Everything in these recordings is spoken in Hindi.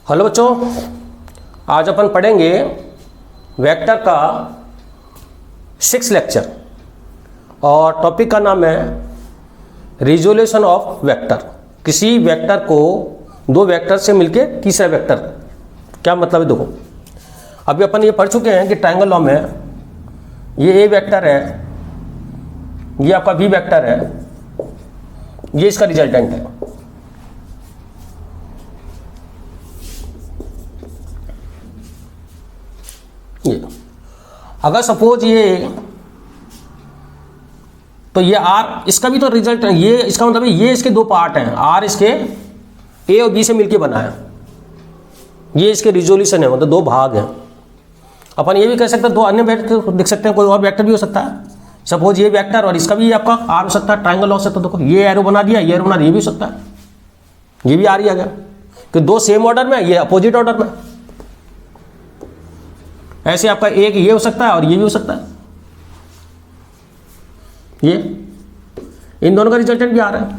हेलो बच्चों, आज अपन पढ़ेंगे वेक्टर का 6 लेक्चर और टॉपिक का नाम है रिजोल्यूशन ऑफ वेक्टर। किसी वेक्टर को दो वेक्टर से मिलके तीसरा वेक्टर, क्या मतलब है देखो। अभी अपन ये पढ़ चुके हैं कि ट्रायंगल लॉ में ये ए वेक्टर है, ये आपका बी वेक्टर है, ये इसका रिजल्टेंट है। ये अगर सपोज ये, तो ये आर, इसका भी तो रिजल्ट है, ये इसका मतलब है ये इसके दो पार्ट हैं, आर इसके ए और बी से मिलके बना है, ये इसके रिजोल्यूशन है, मतलब दो भाग हैं। अपन ये भी कह सकते हैं दो अन्य वेक्टर लिख सकते हैं, कोई और वेक्टर भी हो सकता है। सपोज ये वेक्टर और इसका भी आपका आर हो सकता है, ट्रायंगल हो सकता है। देखो ये एरो बना दिया, ये एरो बना दिया, ये भी हो सकता है, ये भी आर ही आ गया कि दो सेम ऑर्डर में, ये अपोजिट ऑर्डर में। ऐसे आपका एक ये हो सकता है और ये भी हो सकता है, ये इन दोनों का रिजल्टेंट भी आ रहा है।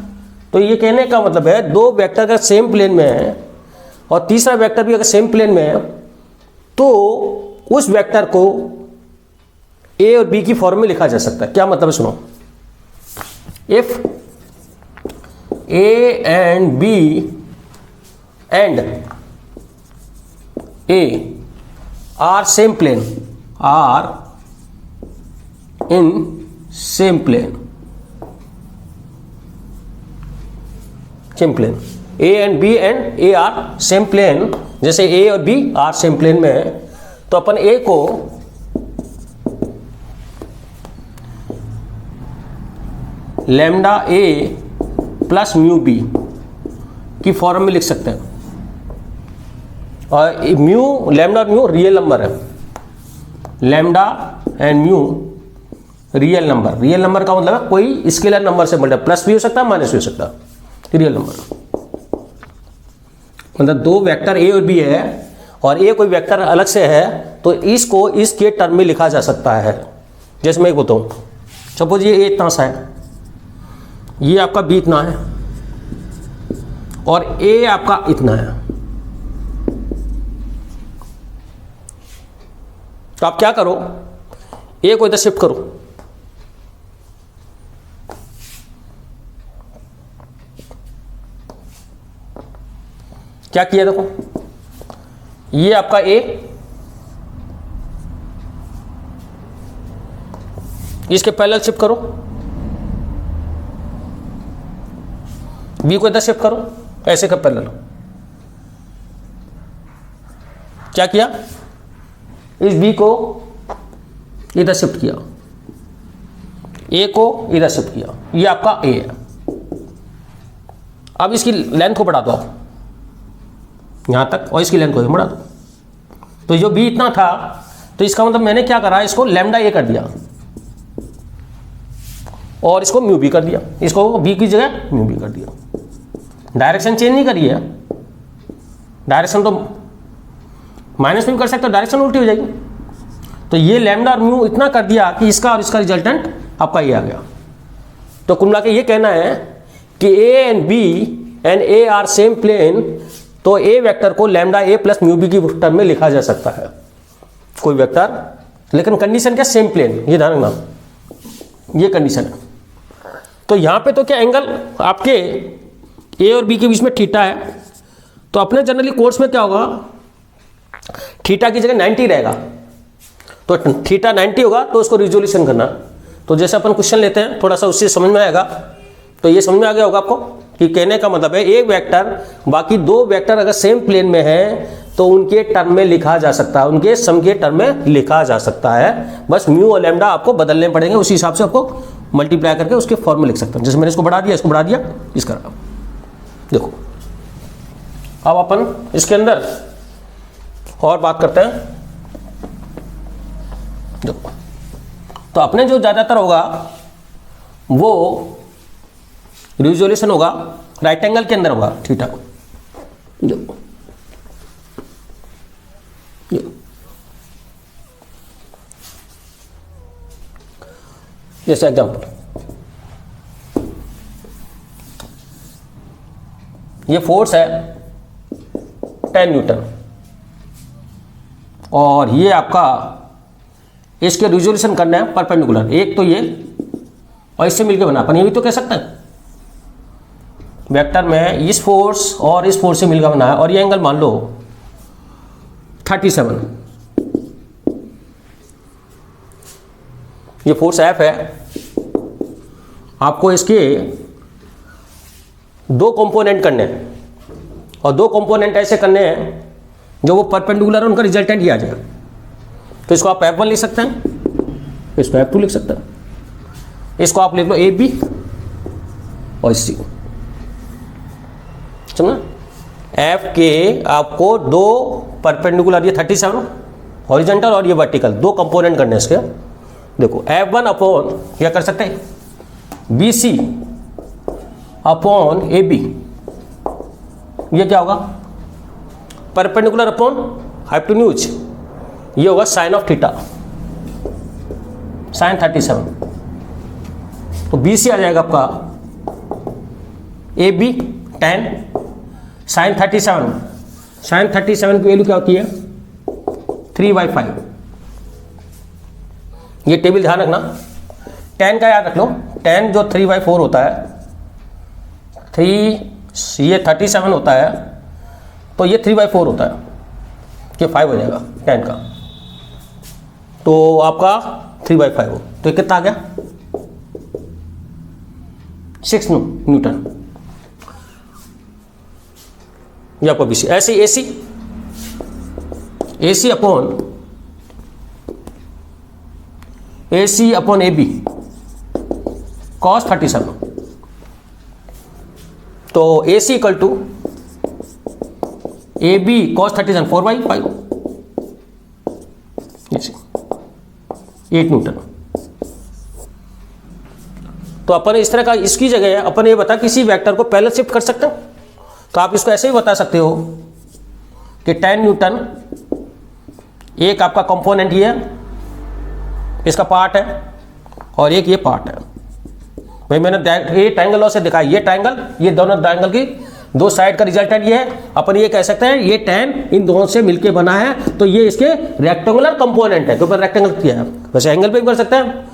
तो ये कहने का मतलब है दो वेक्टर अगर सेम प्लेन में है और तीसरा वेक्टर भी अगर सेम प्लेन में है तो उस वेक्टर को ए और बी की फॉर्म में लिखा जा सकता है। क्या मतलब है सुनो, if A and B and A are same plane, are in same plane, same plane, A and B and A are same plane। जैसे A और B are same plane में है तो अपन A को lambda A plus mu B की फॉर्म में लिख सकते हैं। और म्यू, लैम्डा और म्यू रियल नंबर है, lambda and mu real number. Real number का मतलब है कोई स्केलर नंबर से मल्टीप्लाई, प्लस भी हो सकता है माइनस भी हो सकता है, रियल नंबर। मतलब दो वेक्टर ए और बी है और ए कोई वेक्टर अलग से है तो इसको इसके टर्म में लिखा जा सकता है। जैसे मैं एक बताऊँ, सपोज ये ए इतना सा है, ये आपका बी इतना है और ए आपका इतना है। तो आप क्या करो, ए को इधर शिफ्ट करो, क्या किया देखो, ये आपका ए, इसके पैरेलल शिफ्ट करो, बी को इधर शिफ्ट करो, ऐसे का पैरेलल। क्या किया, इस बी को इधर शिफ्ट किया, ए को इधर शिफ्ट किया, ये आपका ए है। अब इसकी लेंथ को बढ़ा दो यहां तक और इसकी लेंथ को बढ़ा दो। तो जो बी इतना था तो इसका मतलब मैंने क्या करा, इसको लैम्डा ए कर दिया और इसको म्यू बी कर दिया, इसको बी की जगह म्यू बी कर दिया। डायरेक्शन चेंज नहीं करी है, डायरेक्शन तो माइनस में भी कर सकते हो, डायरेक्शन उल्टी हो जाएगी। तो ये लैम्डा और म्यू इतना कर दिया कि इसका और इसका रिजल्टेंट आपका ये आ गया। तो कुल मिला के ये कहना है कि A and B and A are same plane, तो ए वेक्टर को lambda A plus mu B की टर्म में लिखा जा सकता है, कोई वेक्टर। लेकिन कंडीशन क्या, सेम प्लेन, ये ध्यान रखना, ये कंडीशन है। तो यहां पे तो क्या एंगल आपके ए और बी के बीच में थीटा है, तो अपने जनरली कोर्स में क्या होगा, थीटा की जगह 90 रहेगा। तो थीटा 90 होगा तो उसको रिजोल्यूशन करना। तो जैसे अपन क्वेश्चन लेते हैं थोड़ा सा उससे समझ में आएगा। तो ये समझ में आ गया होगा आपको कि कहने का मतलब है एक वेक्टर बाकी दो वेक्टर अगर सेम प्लेन में है तो उनके टर्म में लिखा जा सकता है, उनके सम के टर्म में लिखा जा सकता है। बस म्यू और लैम्डा आपको बदलने पड़ेंगे, उसी हिसाब से आपको मल्टीप्लाई करके उसके फॉर्म में लिख सकते हैं। जैसे मैंने इसको बढ़ा दिया, इसको बढ़ा दिया, इसका देखो। अब अपन इसके अंदर और बात करते हैं। देखो, तो अपने जो ज्यादातर होगा वो रिजोल्यूशन होगा राइट एंगल के अंदर होगा थीटा। देखो जैसे एग्जांपल, ये फोर्स है 10 न्यूटन, और ये आपका इसके रिजोल्यूशन करना है परपेंडिकुलर, एक तो ये और इससे मिलकर बना। अपन ये भी तो कह सकते हैं वेक्टर में इस फोर्स और इस फोर्स से मिलकर बना है, और ये एंगल मान लो 37, ये फोर्स F है। आपको इसके दो कंपोनेंट करने हैं, और दो कंपोनेंट ऐसे करने हैं जो वो परपेंडिकुलर है, उनका रिजल्टेंट ये आ जाएगा। तो इसको आप F1 लिख सकते हैं, इसको F2 लिख सकते हैं, इसको आप लिख लो AB और C। समझना? F के आपको दो परपेंडिकुलर, ये 37 हॉरिजॉन्टल और ये वर्टिकल, दो कंपोनेंट करने हैं इसके। देखो F1 अपॉन क्या कर सकते हैं, BC अपॉन AB, ये क्या होगा, परपेंडिकुलर अपॉन हाइपोटेन्यूज, ये होगा साइन ऑफ थीटा, साइन 37। तो BC आ जाएगा आपका AB 10 साइन 37, साइन 37 की वैल्यू क्या होती है 3/5। ये टेबल ध्यान रखना, 10 का याद रख लो, 10 जो 3/4 होता है, 3 ये 37 होता है, तो ये 3/4 होता है, ये 5 हो जाएगा 10 का, तो आपका 3/5 हो, तो ये कितना आ गया 6 न्यूटन। ये आपको BC। ऐसे AC अपॉन AB cos 37, तो AC equal to AB cos 37 4/5, 8 newton. तो अपन इस तरह का, इसकी जगह अपन ये बता किसी वेक्टर को पहले शिफ्ट कर सकते हैं, तो आप इसको ऐसे ही बता सकते हो कि 10 न्यूटन एक आपका कंपोनेंट ये है, इसका पार्ट है, और एक ये पार्ट है। भाई मैंने ये ट्रायंगल लॉ से दिखाया, ये ट्रायंगल, ये दोनों ट्रायंगल की दो साइड का रिजल्टेंट ये है। अपन ये कह सकते हैं ये 10 इन दोनों से मिलके बना है, तो ये इसके रेक्टेंगुलर कंपोनेंट है, तो ऊपर रेक्टेंगल किया है। वैसे एंगल पे भी कर सकते हैं,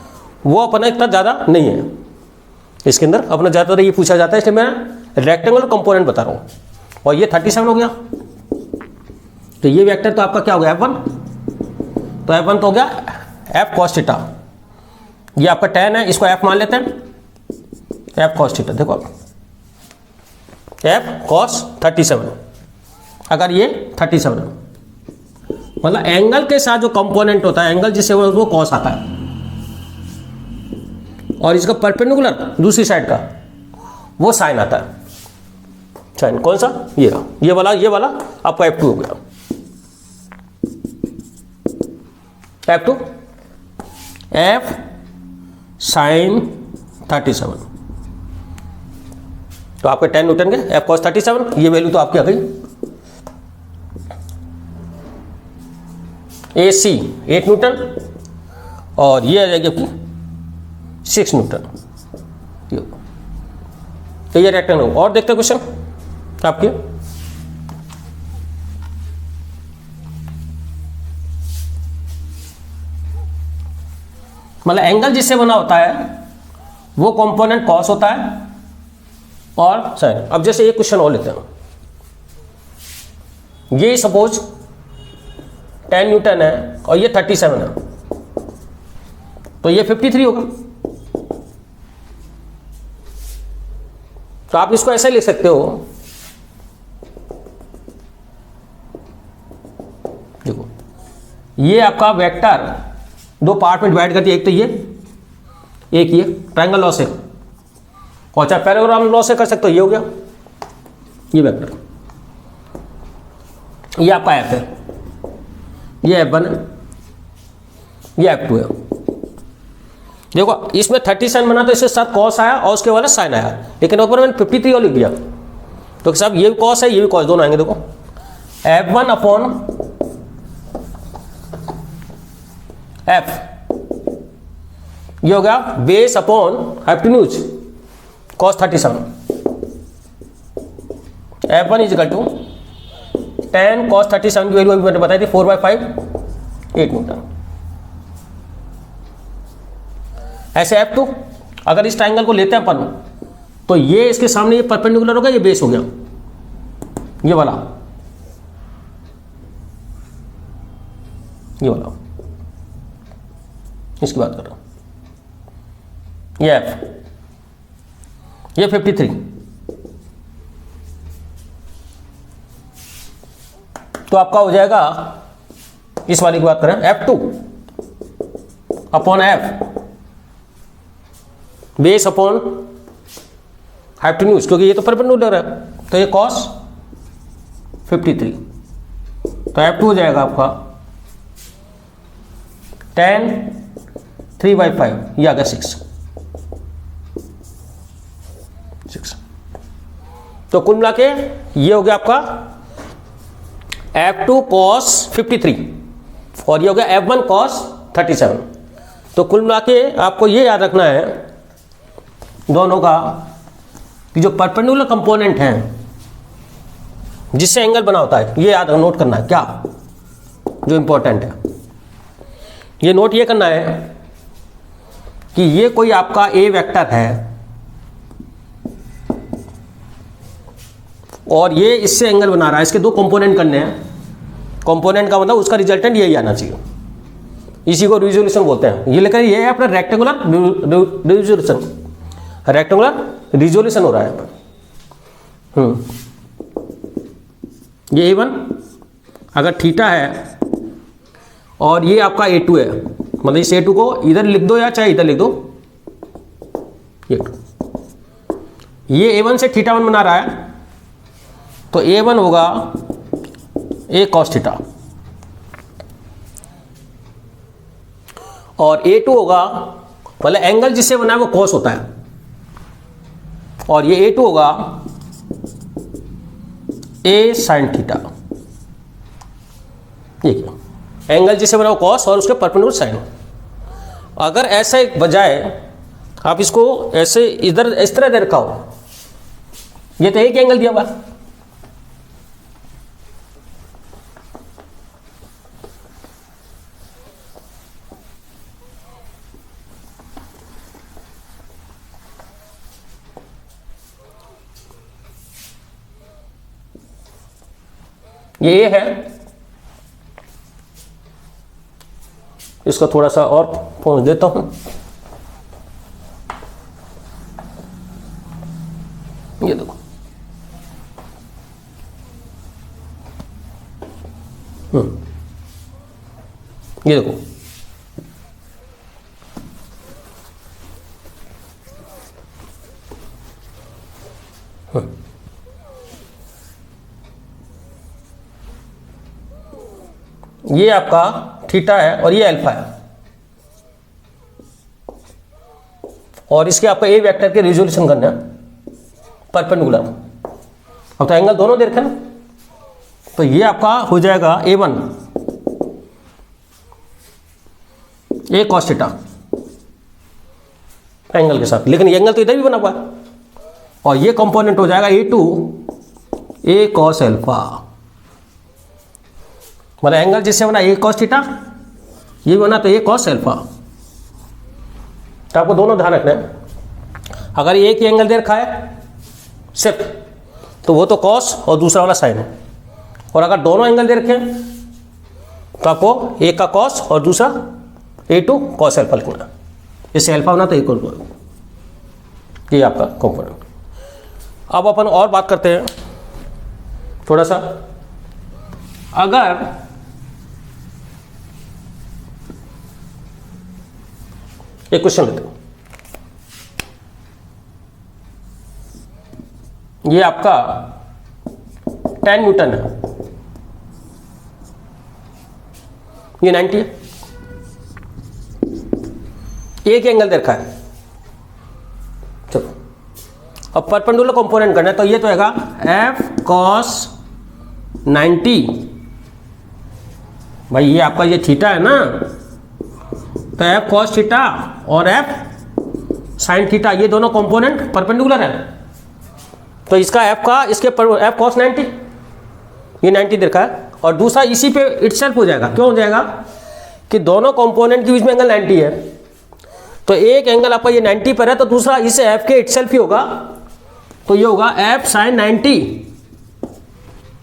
वो अपना इतना ज़्यादा नहीं है इसके अंदर, अपना ज़्यादातर ये पूछा जाता है, इसलिए मैं रेक्टेंगुलर कंपोनेंट बता रहा हूँ। और ये 37 हो गया, तो ये वेक्टर तो आपका क्या हो गया F1, तो F1 तो हो गया F cos थीटा, ये आपका 10 है, इसको F मान लेते हैं, F cos थीटा। देखो F cos 37, अगर ये 37 है, मतलब एंगल के साथ जो कंपोनेंट होता है, एंगल जिससे वो cos आता है, और इसका परपेंडिकुलर दूसरी साइड का वो साइन आता है। साइन कौन सा, ये वाला आपका F2 हो गया, F2 F साइन 37, तो आपके 10 न्यूटन के F cos 37, ये वैल्यू तो आपकी आ गई। AC 8 न्यूटन, और ये आ जाएगी आपकी 6 न्यूटन। तो ये रेक्टेंगल। और देखते हैं क्वेश्चन आपके, मतलब एंगल जिससे बना होता है वो कंपोनेंट cos होता है और साइन। अब जैसे एक क्वेश्चन और लेते हैं, ये सपोज 10 न्यूटन है और ये 37 है, तो ये 53 होगा। तो आप इसको ऐसे लिख सकते हो, देखो ये आपका वेक्टर दो पार्ट में डिवाइड करती है, एक तो ये, एक ये ट्रायंगल लॉ से, और चाहे पैराग्राम लॉ से कर सकते हो। ये हो गया ये वेक्टर, ये आपका F है, ये F1 है, ये F2 है। देखो इसमें 37 बना तो इसके साथ cos आया और उसके वाला साइन आया, लेकिन ऊपर मैंने 53 और लिख दिया, तो साहब ये भी cos है, ये भी cos, दोनों आएंगे। देखो F1 अपॉन F, ये हो गया base upon hypotenuse cos 37, F1 is equal to tan cos 37 की वैल्यू अभी मैंने बताई थी 4/5 8 न्यूटन। ऐसे F2 अगर इस ट्राइंगल को लेते हैं अपन तो ये इसके सामने ये परपेंडिकुलर होगा, ये बेस हो गया ये वाला इसकी बात कर रहा हूं। ये F ये 53 तो आपका हो जाएगा, इस वाले की बात करें F2 upon F base upon hypotenuse, क्योंकि ये तो परपेंडिकुलर है तो ये cos 53 तो F2 हो जाएगा आपका tan 3/5 ये आ गया 6। तो कुल मिला के ये हो गया आपका F2 cos 53 और ये हो गया F1 cos 37। तो कुल मिला के आपको ये याद रखना है दोनों का कि जो परपेंडिकुलर कंपोनेंट हैं जिससे एंगल बना होता है, ये याद नोट करना है क्या जो इंपॉर्टेंट है, ये नोट ये करना है कि ये कोई आपका ए वेक्टर है और ये इससे एंगल बना रहा है, इसके दो कंपोनेंट करने हैं, कंपोनेंट का मतलब उसका रिजल्टेंट यही आना चाहिए, इसी को रिजोल्यूशन बोलते हैं। ये लेकर ये है अपना रेक्टेंगुलर रिजोल्यूशन, रेक्टेंगुलर रिजोल्यूशन हो रहा है। ये A1 अगर थीटा है और ये आपका A2 है, मतलब इस A2 को इधर लिख दो या चाहे इधर लिख दो, ये A1 से θ1 बना रहा है तो A1 होगा A cos थीटा और A2 होगा, मतलब एंगल जिससे बना है वो cos होता है, और ये A2 होगा A sin थीटा। देखिए एंगल जिससे बना वो cos और उसके परपेंडिकुलर साइन। अगर ऐसा एक बजाय आप इसको ऐसे इधर इस तरह दे रखा हो, ये तो एक एंगल दिया हुआ, ये है, इसका थोड़ा सा और पहुंच देता हूं, ये देखो ये देखो ये आपका थीटा है और ये अल्फा है, और इसके आपका ए वेक्टर के रिजोल्यूशन करना है परपेंडिकुलर। अब तो एंगल दोनों दे रखे ना, तो ये आपका हो जाएगा A1 A cos theta angle के साथ, लेकिन ये एंगल तो इधर भी बना हुआ है, और ये कंपोनेंट हो जाएगा A2 A cos अल्फा, मतलब एंगल जिससे बना A cos थीटा, ये बना तो A cos अल्फा। तो आपको दोनों ध्यान रखना है, अगर एक ही एंगल दे रखा है सिर्फ तो वो तो cos और दूसरा वाला साइन है, और अगर दोनों एंगल दे रखे हैं तो आपको एक का cos और दूसरा A2 cos अल्फा लिखना, इससे अल्फा होना तो A ये आपका कंपोनेंट। अब अपन और बात करते हैं थोड़ा सा, अगर एक क्वेश्चन लेते हैं, ये आपका 10 न्यूटन है, ये 90 है, एक एंगल दे रखा है, चलो अब परपेंडिकुलर कंपोनेंट करना है, तो ये तो होगा F cos 90, भाई ये आपका ये थीटा है ना, तो F cos थीटा और F sin थीटा ये दोनों कंपोनेंट परपेंडिकुलर है, तो इसका F का इसके F cos 90 ये 90 दे रखा है, और दूसरा इसी पे इटसेल्फ हो जाएगा। क्यों हो जाएगा कि दोनों कंपोनेंट के बीच में एंगल 90 है, तो एक एंगल आपका ये 90 पर है, तो दूसरा इस एफ के इटसेल्फ ही होगा, तो ये होगा एफ साइन 90,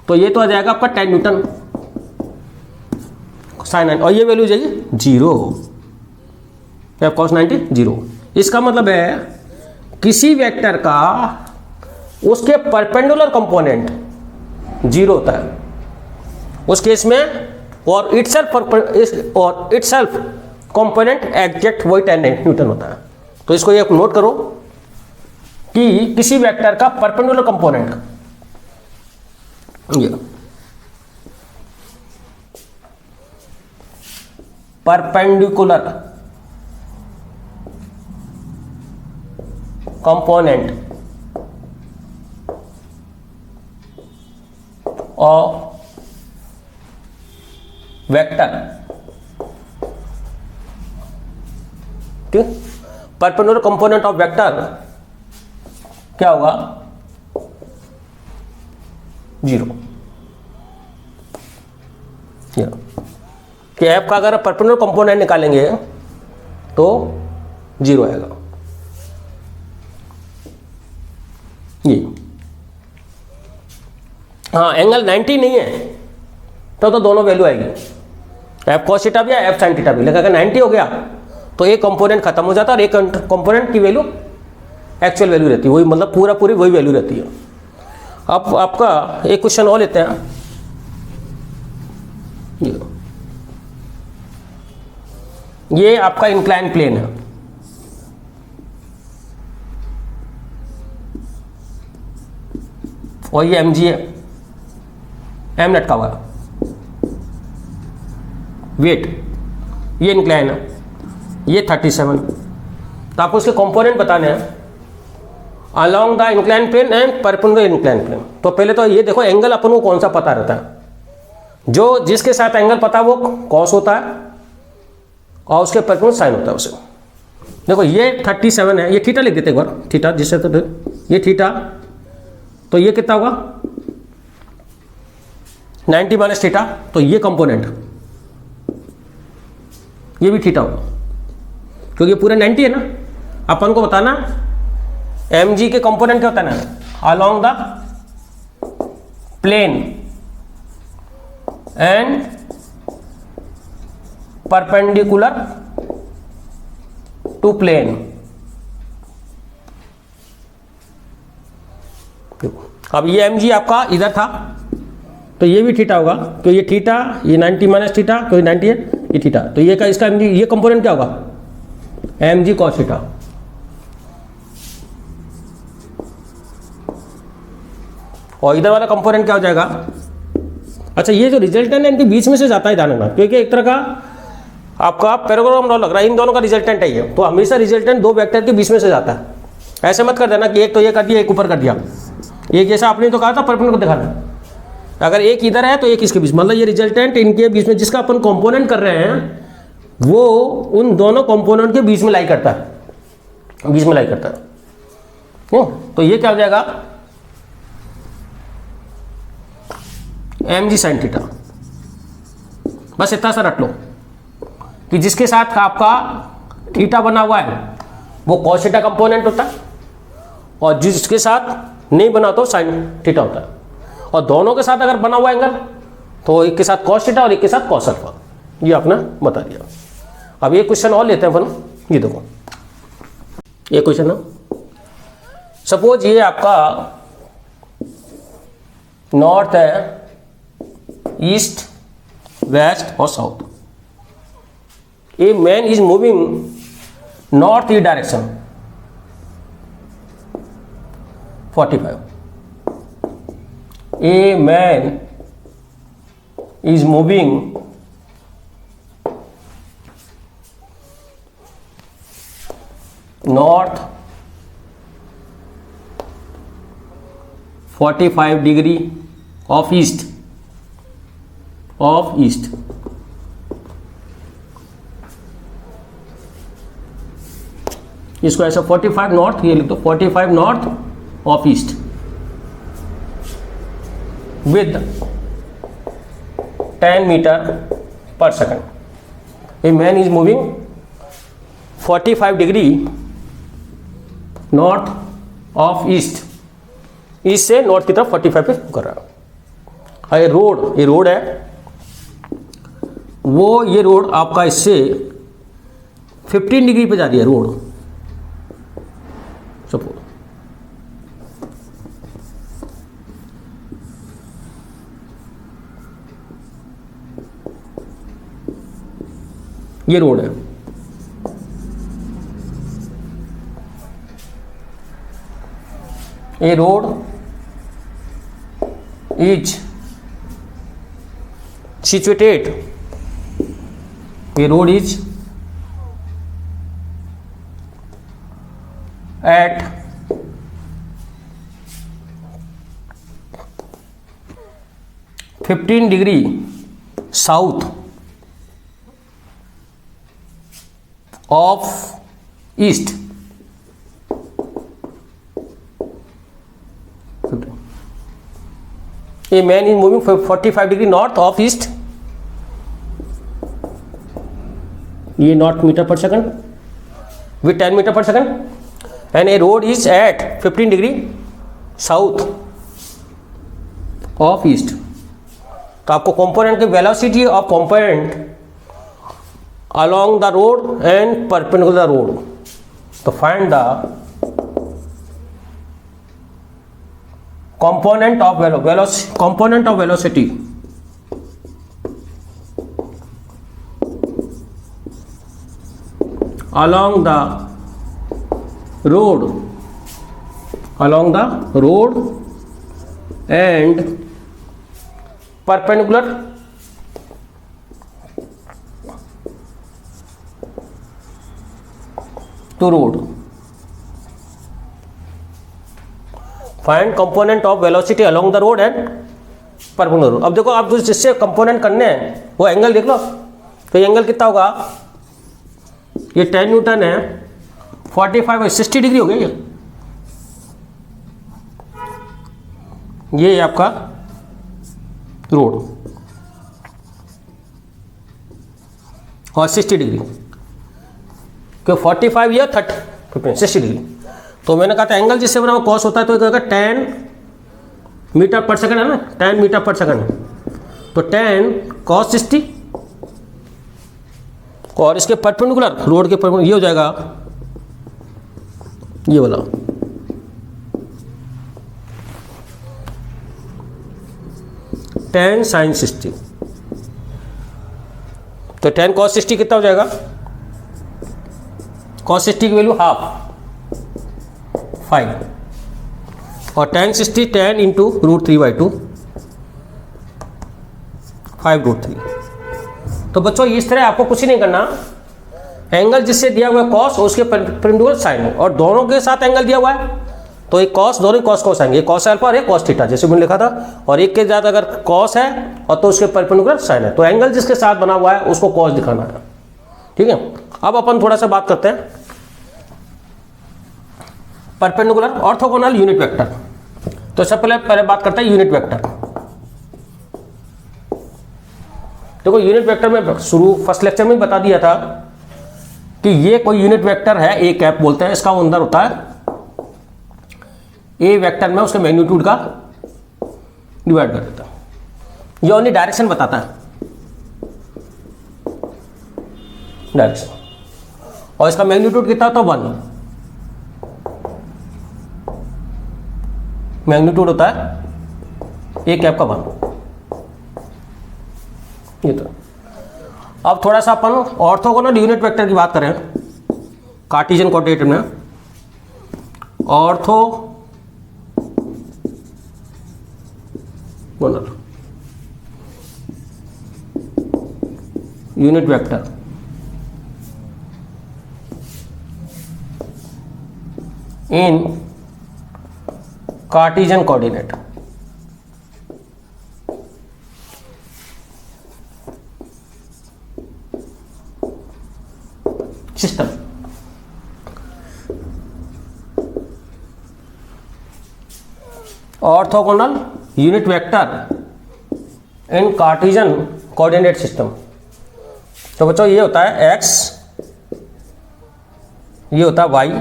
तो ये तो आ जाएगा आपका 10 न्यूटन साइन 90, और ये वैल्यू हो जाएगी 0, एफ कॉस 90 0। इसका मतलब है किसी वेक्टर का उसके परपेंडिकुलर कंपोनेंट 0 होता है उस केस में, और इटसेल्फ कंपोनेंट एग्जैक्ट वही 10 न्यूटन होता है। तो इसको ये नोट करो कि किसी वेक्टर का परपेंडिकुलर कंपोनेंट, ये परपेंडिकुलर कंपोनेंट ऑफ वेक्टर, ठीक, परपेंडिकुलर कंपोनेंट ऑफ वेक्टर क्या होगा 0। कि एफ का अगर परपेंडिकुलर कंपोनेंट निकालेंगे तो 0 आएगा। ये हाँ, एंगल 90 नहीं है तो दोनों वैल्यू आएगी, एफ कॉस थीटा भी या एफ साइन थीटा भी। लेकिन अगर 90 हो गया तो एक कंपोनेंट खत्म हो जाता है और एक कंपोनेंट की वैल्यू एक्चुअल वैल्यू रहती है, वही मतलब पूरी वही वैल्यू रहती है। अब आपका एक क्वेश्चन और लेते हैं। ये आपका इंक्लाइन प्लेन है, और ये एम जी है, एम लटका हुआ है, वेट ये इंक्लाइन है, ये 37। तो आपको उसके कंपोनेंट बताने हैं along the incline plane and perpendicular incline plane. तो पहले तो ये देखो एंगल अपन को कौन सा पता रहता है, जो जिसके साथ एंगल पता है वो कॉस होता है और उसके परपेंडिकुलर साइन होता है उसे। देखो ये 37 है, ये थीटा लिख देते एक बार, थीटा जिससे तो ये थीटा, तो ये कितना होगा 90 माइनस थीटा, तो ये कंपोनेंट ये भी थीटा होगा क्योंकि पूरे 90 है ना। अपन को बताना एम जी के कंपोनेंट क्या होता है ना, along the plane and perpendicular to plane. अब ये एम जी आपका इधर था तो ये भी थीटा होगा, तो ये थीटा, ये 90 माइनस थीटा, क्योंकि 90 है, ये थीटा, तो ये का इसका एम जी, ये कंपोनेंट क्या होगा एम जी कॉस थीटा। और इधर वाला कंपोनेंट क्या हो जाएगा, अच्छा ये जो रिजल्टेंट है इनके बीच में से जाता है ध्यान रखना, क्योंकि एक तरह का आपका पैराग्राम लॉ लग रहा है, इन दोनों का रिजल्टेंट है ये, तो हमेशा रिजल्टेंट दो वेक्टर के बीच में से जाता है। ऐसे मत कर देना कि एक तो ये कर दिया एक ऊपर कर दिया, एक जैसा आपने तो कहा था परपेंडिकुलर को दिखाना, अगर एक इधर है तो एक इसके बीच, मतलब ये रिजल्टेंट इनके बीच में जिसका अपन कंपोनेंट कर रहे हैं वो उन दोनों कंपोनेंट के बीच में लाई करता है, बीच में लाई करता है। तो ये क्या हो जाएगा एम जी साइन थीटा। बस इतना सा रट लो कि जिसके साथ आपका थीटा बना हुआ है वो कॉस थीटा कंपोनेंट होता है, और जिसके साथ नहीं बना तो साइन थीटा होता है, और दोनों के साथ अगर बना हुआ एंगल तो एक के साथ कॉस थीटा और एक के साथ कॉस अल्फा। ये आपने बता दिया। अब ये क्वेश्चन और लेते हैं अपन, ये देखो ये क्वेश्चन है, सपोज ये आपका नॉर्थ है, ईस्ट, वेस्ट और south. A man is moving north east direction 45। A man is moving north 45 degree of east इसको ऐसा 45 नॉर्थ, ये लिख दो 45 north of east with 10 metre per second. A man is moving 45 degree north of east, east से नॉर्थ की तरफ 45 पे कर रहा है। ये रोड है, वो ये रोड आपका इससे 15 डिग्री पे जा रही है रोड। सपोज ये रोड है, ये रोड इज सिचुएटेड, ये road is at 15 degree south of east. A man is moving 45 degree north of east, ये naught metre per second with 10 metre per second, and a road is at 15 degree south of east. तो आपको कंपोनेंट की velocity of component along the road and perpendicular road, तो find the component of velocity along the road and perpendicular to road। Find component of velocity along the road and perpendicular road. अब देखो आप जिससे कंपोनेंट करने हैं वो एंगल देख लो, तो ये एंगल कितना होगा, ये 10 न्यूटन है, 45 60 डिग्री हो गया ये आपका रोड, और 60 डिग्री क्यों 45 या 60 डिग्री। तो मैंने कहा था एंगल जिससे बना वो कॉस होता है, तो ये 10 मीटर पर सेकंड है ना, 10 मीटर पर सेकंड, तो 10 cos 60, और इसके परपेंडिकुलर रोड के परपेंडिकुलर ये हो जाएगा ये वाला 10 sin 60, तो 10 cos 60 कितना हो जाएगा, cos 60 की वैल्यू हाफ 5, और tan 60 10 इंटू √3/2 5√3। तो बच्चों इस तरह आपको कुछ ही नहीं करना, एंगल जिससे दिया हुआ है कॉस और उसके परपेंडिकुलर साइन है, और दोनों के साथ एंगल दिया हुआ है तो एक कॉस, दोनों ही कॉस आएंगे, एक कॉस अल्फा और एक कॉस थीटा जैसे मैंने लिखा था, और एक के साथ अगर कॉस है और तो उसके परपेंडिकुलर साइन है, तो एंगल जिसके साथ बना हुआ है उसको कॉस दिखाना है। ठीक है, अब अपन थोड़ा सा बात करते हैं परपेंडिकुलर ऑर्थोगोनल यूनिट वेक्टर। तो सबसे पहले बात करते हैं यूनिट वेक्टर। देखो यूनिट वेक्टर में फर्स्ट लेक्चर में बता दिया था कि ये कोई यूनिट वेक्टर है, ए कैप बोलते हैं, इसका अंदर होता है ए वेक्टर में उसके मैग्नीट्यूड का डिवाइड कर देता है, ये ओनली डायरेक्शन बताता है, डायरेक्शन, और इसका मैग्नीट्यूड कितना होता है 1, मैग्नीट्यूड होता है ए कैप का 1। ये तो अब थोड़ा सा अपन ऑर्थोगोनल यूनिट वेक्टर की बात करें, कार्टेशियन कोऑर्डिनेट में orthogonal unit vector in Cartesian coordinate. System orthogonal unit vector in Cartesian coordinate system. तो बच्चों ये होता है x, ये होता है y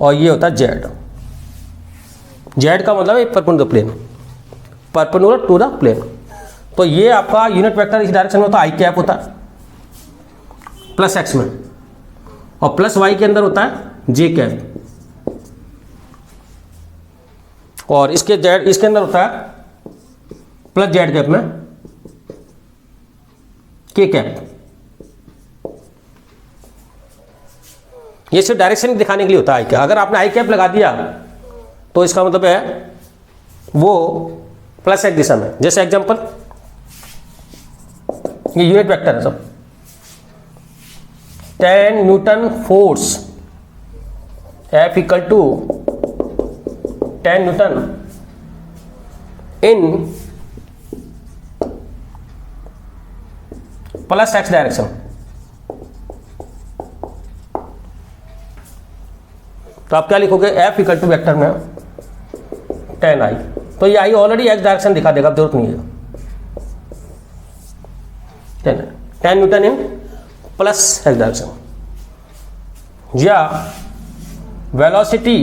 और ये होता है z। z का मतलब है perpendicular plane, perpendicular to the plane. तो ये आपका यूनिट वेक्टर इस डायरेक्शन में होता है i कैप होता है प्लस x में, और प्लस y के अंदर होता है j कैप, और इसके अंदर होता है प्लस z कैप में k कैप। ये सिर्फ डायरेक्शन दिखाने के लिए होता है आई कैप। अगर आपने आई कैप लगा दिया तो इसका मतलब है वो प्लस एक दिशा में। जैसे एग्जांपल ये यूनिट वेक्टर है सब, 10 newton force F equal to 10 newton in plus x direction. तो आप क्या लिखोगे, F इक्वल टू वेक्टर में 10i। तो ये i ऑलरेडी x डायरेक्शन दिखा देगा, जरूरत नहीं है। 10 newton in plus x direction, या velocity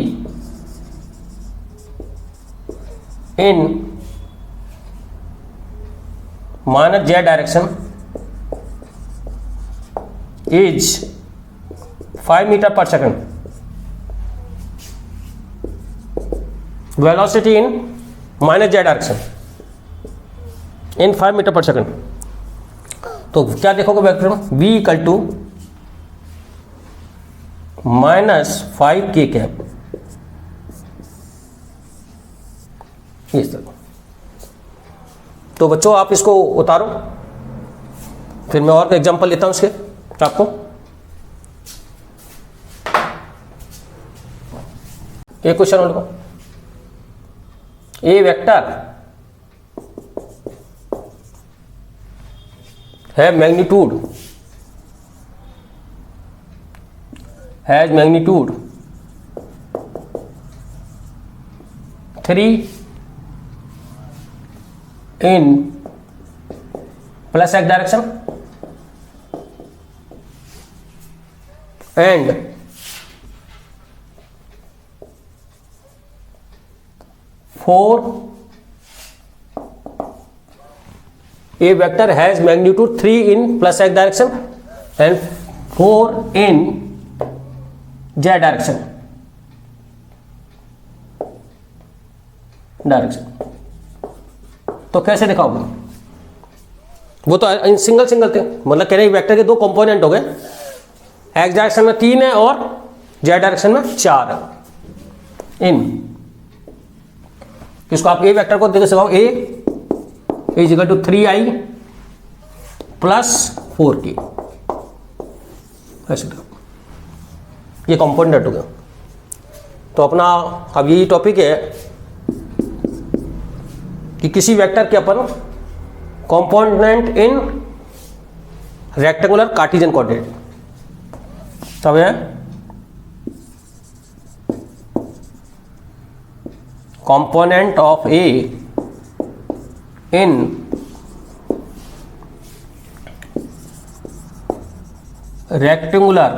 in minus z direction is 5 metre per second. Velocity in minus z direction in 5 metre per second. तो क्या देखोगे वेक्टर में, v equal to minus 5k cap, इस तरह। तो बच्चों आप इसको उतारो, फिर मैं और एग्जांपल लेता हूं इसके आपको। एक क्वेश्चन और लिखो, ए वेक्टर है magnitude has magnitude 3 in plus x direction and 4 a vector has magnitude 3 in plus x direction and 4 in z direction तो कैसे दिखाओगे? वो तो सिंगल थे, मतलब कह रहे वेक्टर के दो कंपोनेंट हो गए, x डायरेक्शन में 3 है और z डायरेक्शन में 4 है। इन इसको आप ए वेक्टर को देखो सिखाओ, A is equal to 3i plus 4k, ऐसे ये कंपोनेंट हो गया। तो अपना अब यही टॉपिक है कि किसी वेक्टर के अपन component in rectangular Cartesian coordinate, तब है component of A in rectangular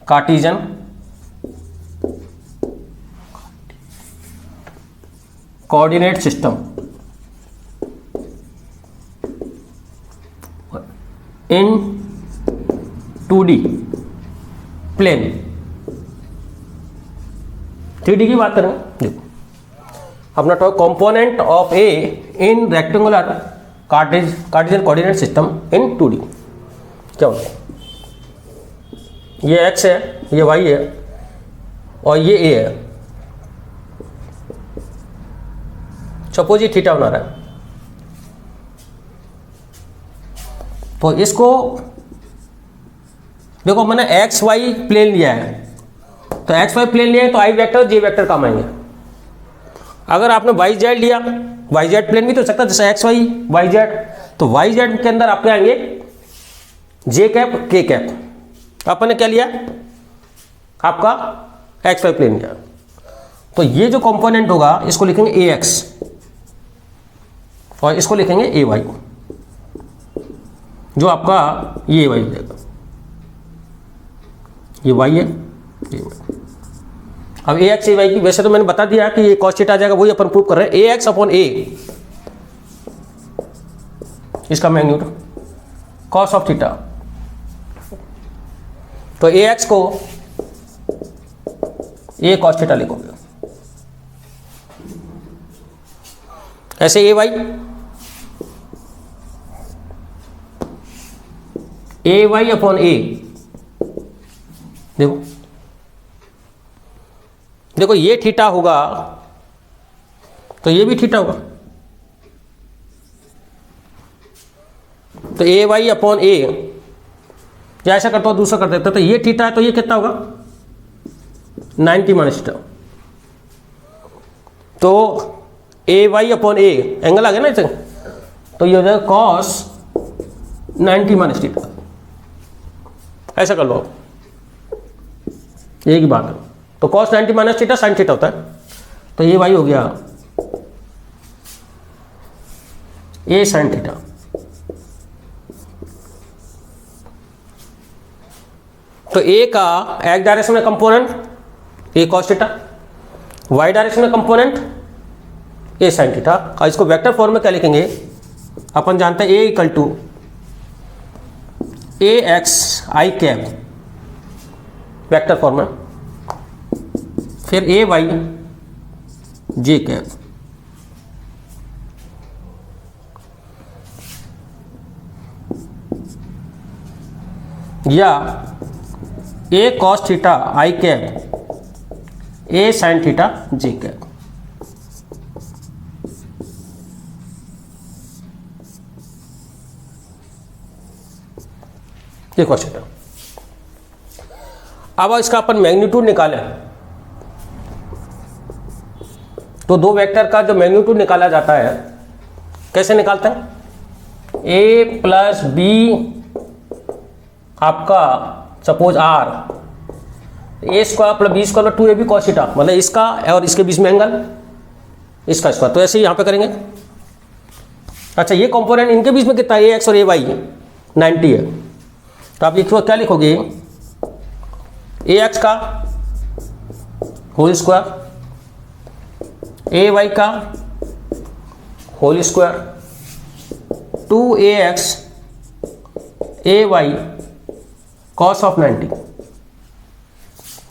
Cartesian coordinate system in 2D plane. 3D की बात करें, देखो अपना topic component of A in rectangular Cartesian coordinate system in 2D। क्या होता है, ये x है, ये y है और ये a है। सपोज ये थीटा बना रहा है, तो इसको देखो मैंने एक्स वाई प्लेन लिया है, तो एक्स वाई प्लेन लिया है तो आई वेक्टर जे वेक्टर काम आएंगे। अगर आपने वाई जेड लिया, वाई जेड प्लेन भी तो सकता है, जैसे एक्स वाई वाई जेड, तो वाई जेड के अंदर आपके आएंगे जे कैप के कैप। अपन ने क्या लिया, आपका एक्स वाई प्लेन लिया। तो ये जो कंपोनेंट होगा इसको लिखेंगे ए एक्स और इसको लिखेंगे ए वाई, जो आपका ये वाई हो जाएगा, ये वाई है, ये वाई। अब ए एक्स ए वाई की वैसे तो मैंने बता दिया कि ये कॉस थीटा आ जाएगा, वही अपन प्रूव कर रहे हैं। ए एक्स अपॉन ए इसका मैग्नीट्यूड कॉस ऑफ थीटा, तो ए एक्स को ए कॉस थीटा लिखोगे, ऐसे ए वाई अपॉन ए, देखो देखो ये थीटा होगा तो ये भी थीटा होगा, तो ए वाई अपॉन ए, या ऐसा करता हूँ दूसरा कर देता, तो ये थीटा है तो ये कितना होगा 90 माइनस थीटा, तो A Y upon A angle आ गया ना इसे, तो ये हो जाएगा कॉस 90 माइनस थीटा, ऐसा कर लो, एक ही बात है। तो cos 90 minus theta sine theta होता है, तो ये वाई हो गया ए साइन थीटा, तो ए का एक्स डायरेक्शन में component A cos theta, y direction में कंपोनेंट ए साइन थीटा, और इसको वेक्टर फॉर्म में क्या लिखेंगे, अपन जानते हैं A equal to A X I cap vector form में, फिर ए वाई जे कैप, या A cos theta I cap A sine theta J cap. ये क्वेश्चन है। अब इसका अपन मैग्नीट्यूड निकालें, तो दो वेक्टर का जो मैग्नीट्यूड निकाला जाता है कैसे निकालते हैं, ए प्लस बी आपका suppose R, A square plus B square plus 2ab cos theta, मतलब इसका और इसके बीच में एंगल इसका स्क्वायर, तो ऐसे ही यहाँ पे करेंगे। अच्छा ये कंपोनेंट इनके बीच में कितना है, ए एक्स और ए वाई 90 है, तो आप लिखो क्या लिखोगे, ए एक्स का होल स्क्वायर, ए वाई का whole square, 2ax A y cos of 90,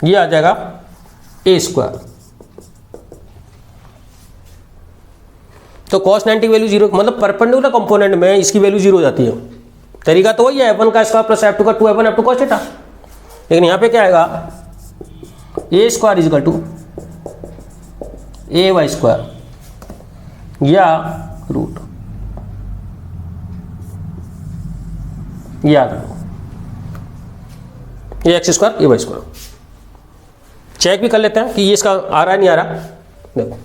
ये आ जाएगा ए स्क्वायर। तो कॉस 90 की वैल्यू जीरो, मतलब परपेंडिकुलर कंपोनेंट में इसकी वैल्यू जीरो हो जाती है। तरीका तो वही है, f1 का स्क्वायर प्लस f2 का 2f1 f2 कॉस थीटा, लेकिन यहाँ पे क्या आएगा, A square is equal to A Y square या रूट, याद रखो A x square A Y square. Check भी कर लेते हैं कि ये इसका आ रहा है नहीं आ रहा। देखो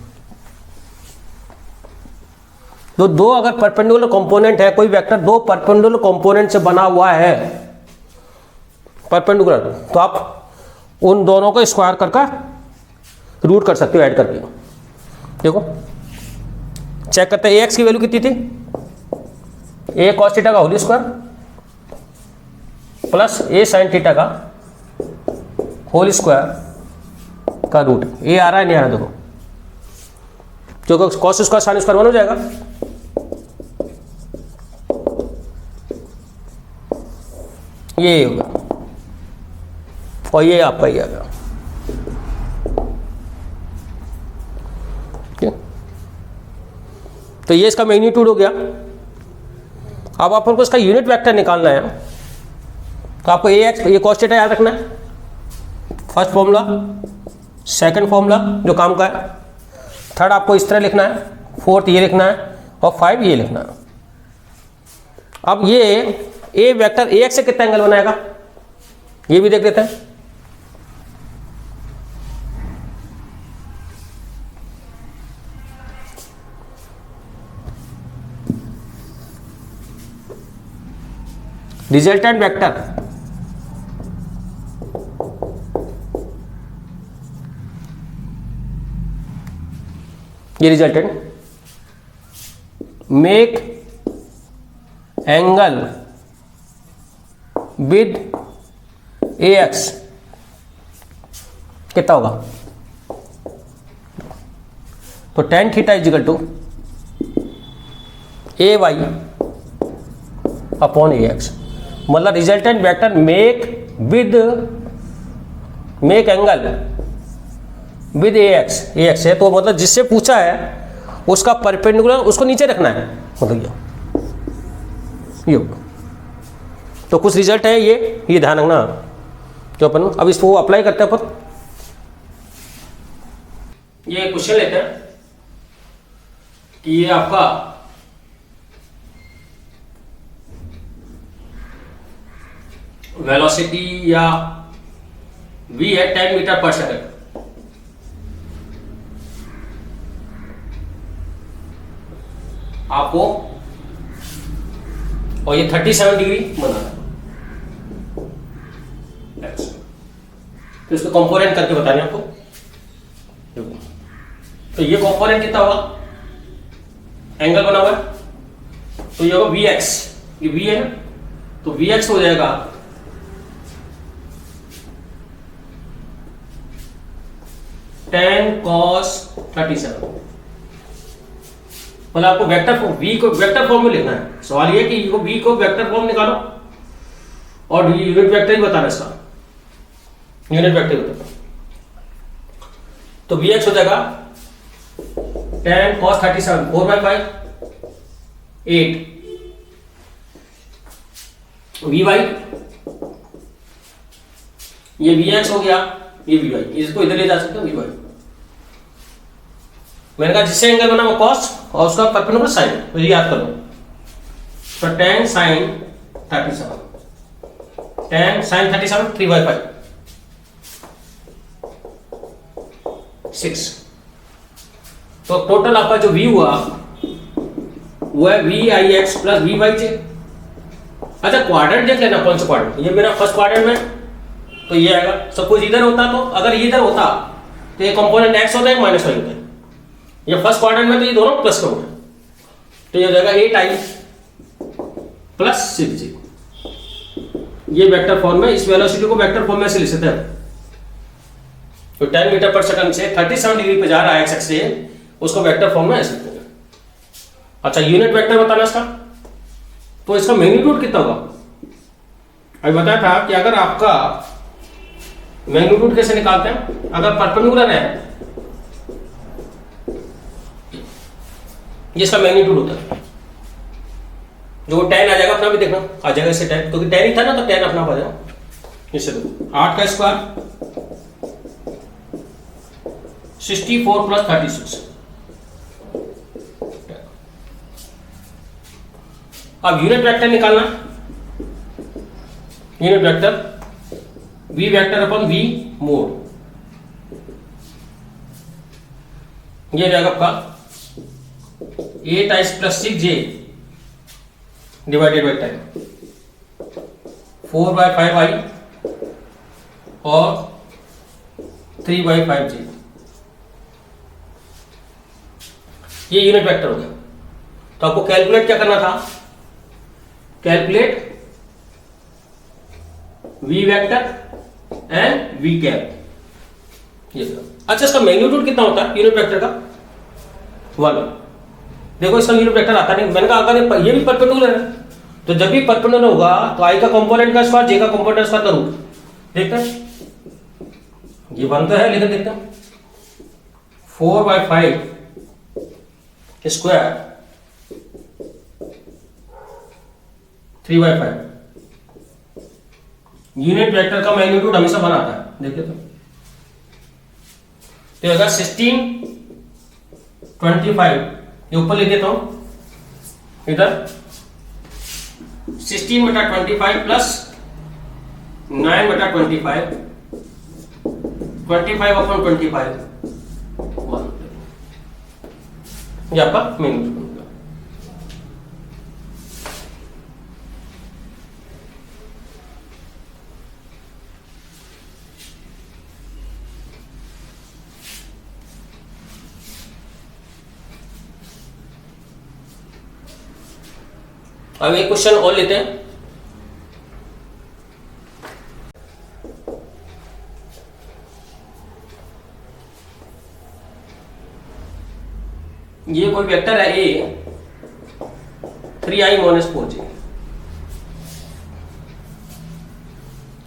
तो दो अगर परपेंडिकुलर कंपोनेंट है, कोई वेक्टर दो परपेंडिकुलर कंपोनेंट से बना हुआ है परपेंडिकुलर, तो आप उन दोनों को स्क्वायर करके रूट कर सकते हो ऐड करके। देखो चेक करते हैं, ए एक्स की वैल्यू कितनी थी, ए कॉस थीटा का होल स्क्वायर प्लस ए साइन थीटा का होल स्क्वायर का रूट, ए आ रहा है नहीं आ रहा, देखो क्योंकि कॉस स्क्वायर साइन स्क्वायर 1 हो जाएगा, ये होगा और ये आपका ही आ गया। तो ये इसका मैग्नीट्यूड हो गया। अब अपन को इसका यूनिट वेक्टर निकालना है, तो आपको ए एक्स ये कॉस थीटा याद रखना है, फर्स्ट फॉर्मूला, सेकंड फॉर्मूला जो काम का है, थर्ड आपको इस तरह लिखना है, फोर्थ ये लिखना है और 5 ये लिखना है। अब ये ए वेक्टर ए एक्स से कितना एंगल बनाएगा ये भी देख लेते हैं। रिजल्टेंट वेक्टर ये resultant, make angle with A x कितना होगा, तो tan theta is equal to A Y upon A X, मतलब resultant vector make angle with A X है, तो मतलब जिससे पूछा है उसका परपेंडिकुलर उसको नीचे रखना है, मतलब ये तो कुछ रिजल्ट है ये ध्यान रखना। तो अपन अब इसको अप्लाई करते हैं, अपन ये क्वेश्चन लेते हैं कि ये आपका वेलोसिटी या v है 10 मीटर पर सेकंड, आपको और ये 37 डिग्री बनाना है, तो इसको कंपोनेंट करके बताने आपको। तो ये कंपोनेंट कितना होगा, एंगल बना हुआ है, तो ये होगा Vx, ये V है ना, तो Vx हो जाएगा tan cos 37, मतलब आपको वेक्टर फॉर्म V को वेक्टर फॉर्म में लिखना है। सवाल ये कि V को वेक्टर फॉर्म निकालो और यूनिट वेक्टर ही बताना, इसका यूनिट वेक्टर बताना। तो Vx हो जाएगा tan cos 37 4/5 8, Vy ये Vx हो गया, ये Vy, इसको इधर ले जा सकते हो Vy। मैंने कहा जिससे एंगल बना वो कॉस और उसका परपेंडिकुलर साइन, तो ये याद कर लो। तो tan sin 37 3/5 6, तो टोटल आपका जो V हुआ वो है Vix प्लस Vyj। अच्छा क्वाड्रेंट देख लेना, कौन सा क्वाड्रेंट, ये मेरा फर्स्ट क्वाड्रेंट में, तो ये आएगा। सपोज इधर होता, तो अगर ये इधर होता तो ये कंपोनेंट x होता है माइनस y होता है, ये फर्स्ट क्वाड्रेंट में तो ये दोनों प्लस का होगा, तो ये हो जाएगा 8i प्लस 6j। ये वेक्टर फॉर्म में, इस वेलोसिटी को वेक्टर फॉर्म में से लिख सकते हैं। तो 10 मीटर पर सेकंड से 37 डिग्री पे जा रहा है एक्स एक्स से, उसको वेक्टर फॉर्म में ऐसे लिखते हैं। अच्छा यूनिट वेक्टर बताना इसका, तो इसका मैग्नीट्यूड कितना होगा। अभी बताया था कि अगर आपका मैग्नीट्यूड कैसे निकालते हैं, अगर परपेंडिकुलर है ये इसका मैग्नीट्यूड होता है, जो tan आ जाएगा अपना भी देखना आ जाएगा इससे tan, क्योंकि tan ही था ना, तो tan अपना आ जाएगा इससे। तो 8 का स्क्वायर 64 प्लस 36। अब यूनिट वेक्टर निकालना, यूनिट वेक्टर v वेक्टर अपन v मोड, ये जाएगा आपका 8i plus 6j divided by 10 4/5i और 3/5j, ये यूनिट वेक्टर हो गया। तो आपको कैलकुलेट क्या करना था, calculate v vector and v cap, ये। अच्छा इसका मैग्नीट्यूड कितना होता है यूनिट वेक्टर का, 1। देखो इसका यूनिट वेक्टर आता नहीं, मैंने कहा अगर ये भी परपेंडिकुलर है, तो जब भी परपेंडिकुलर होगा तो i का कंपोनेंट का स्क्वायर, j का कंपोनेंट स्क्वायर का रूट। देखते हैं ये बनता है, लेकिन देखते हैं 4/5 स्क्वायर 3/5, यूनिट वेक्टर का मैग्नीट्यूड हमेशा बनाता है। देखिए तो होगा 16/25, ये ऊपर लिख देता हूं इधर 16/25 प्लस 9/25 25/25 1, ये आपका मैग्नीट्यूड। अब एक क्वेश्चन और लेते हैं। ये कोई वेक्टर है ए 3i - 4j,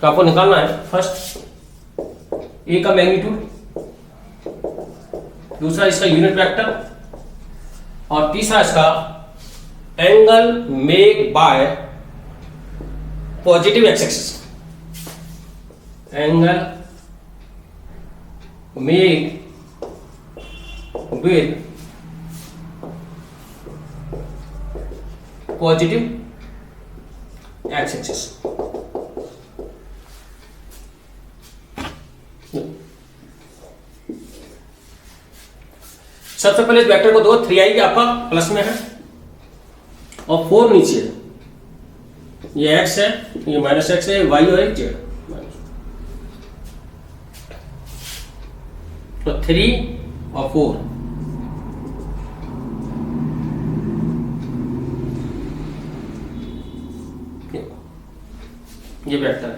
तो आपको निकालना है फर्स्ट ए का मैग्नीट्यूड, दूसरा इसका यूनिट वेक्टर, और तीसरा इसका angle make bye positive x axis, angle make with positive x axis. सबसे पहले इस वेक्टर को दो, 3i आपका प्लस में है और 4 नीचे है, ये x है, ये -x है, y और एक z, तो 3 और 4 ये वेक्टर है,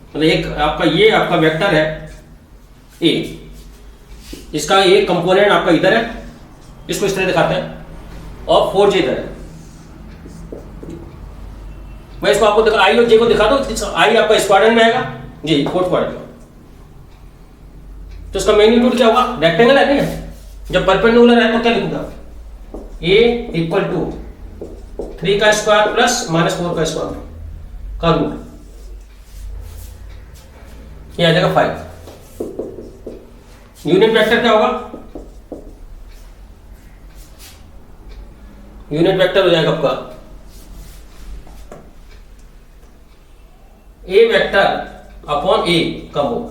मतलब एक आपका ये आपका वेक्टर है ए, इसका एक कंपोनेंट आपका इधर है, इसको इस तरह दिखाते हैं, और 4j इधर है। मैं इसको आपको दिखा, आई और जे को दिखा दो, आई आपका स्क्वाड्रन में आएगा, जी 4th क्वाड्रेंट में, तो इसका मैग्नीट्यूड क्या होगा, रेक्टेंगल है नहीं, जब परपेंडिकुलर है तो क्या लिखूंगा, ए इक्वल टू 3 का स्क्वायर प्लस -4 का स्क्वायर का रूट, ये आ जाएगा 5। यूनिट वेक्टर क्या होगा, यूनिट वेक्टर हो जाएगा आपका ए वेक्टर अपॉन ए का मोड,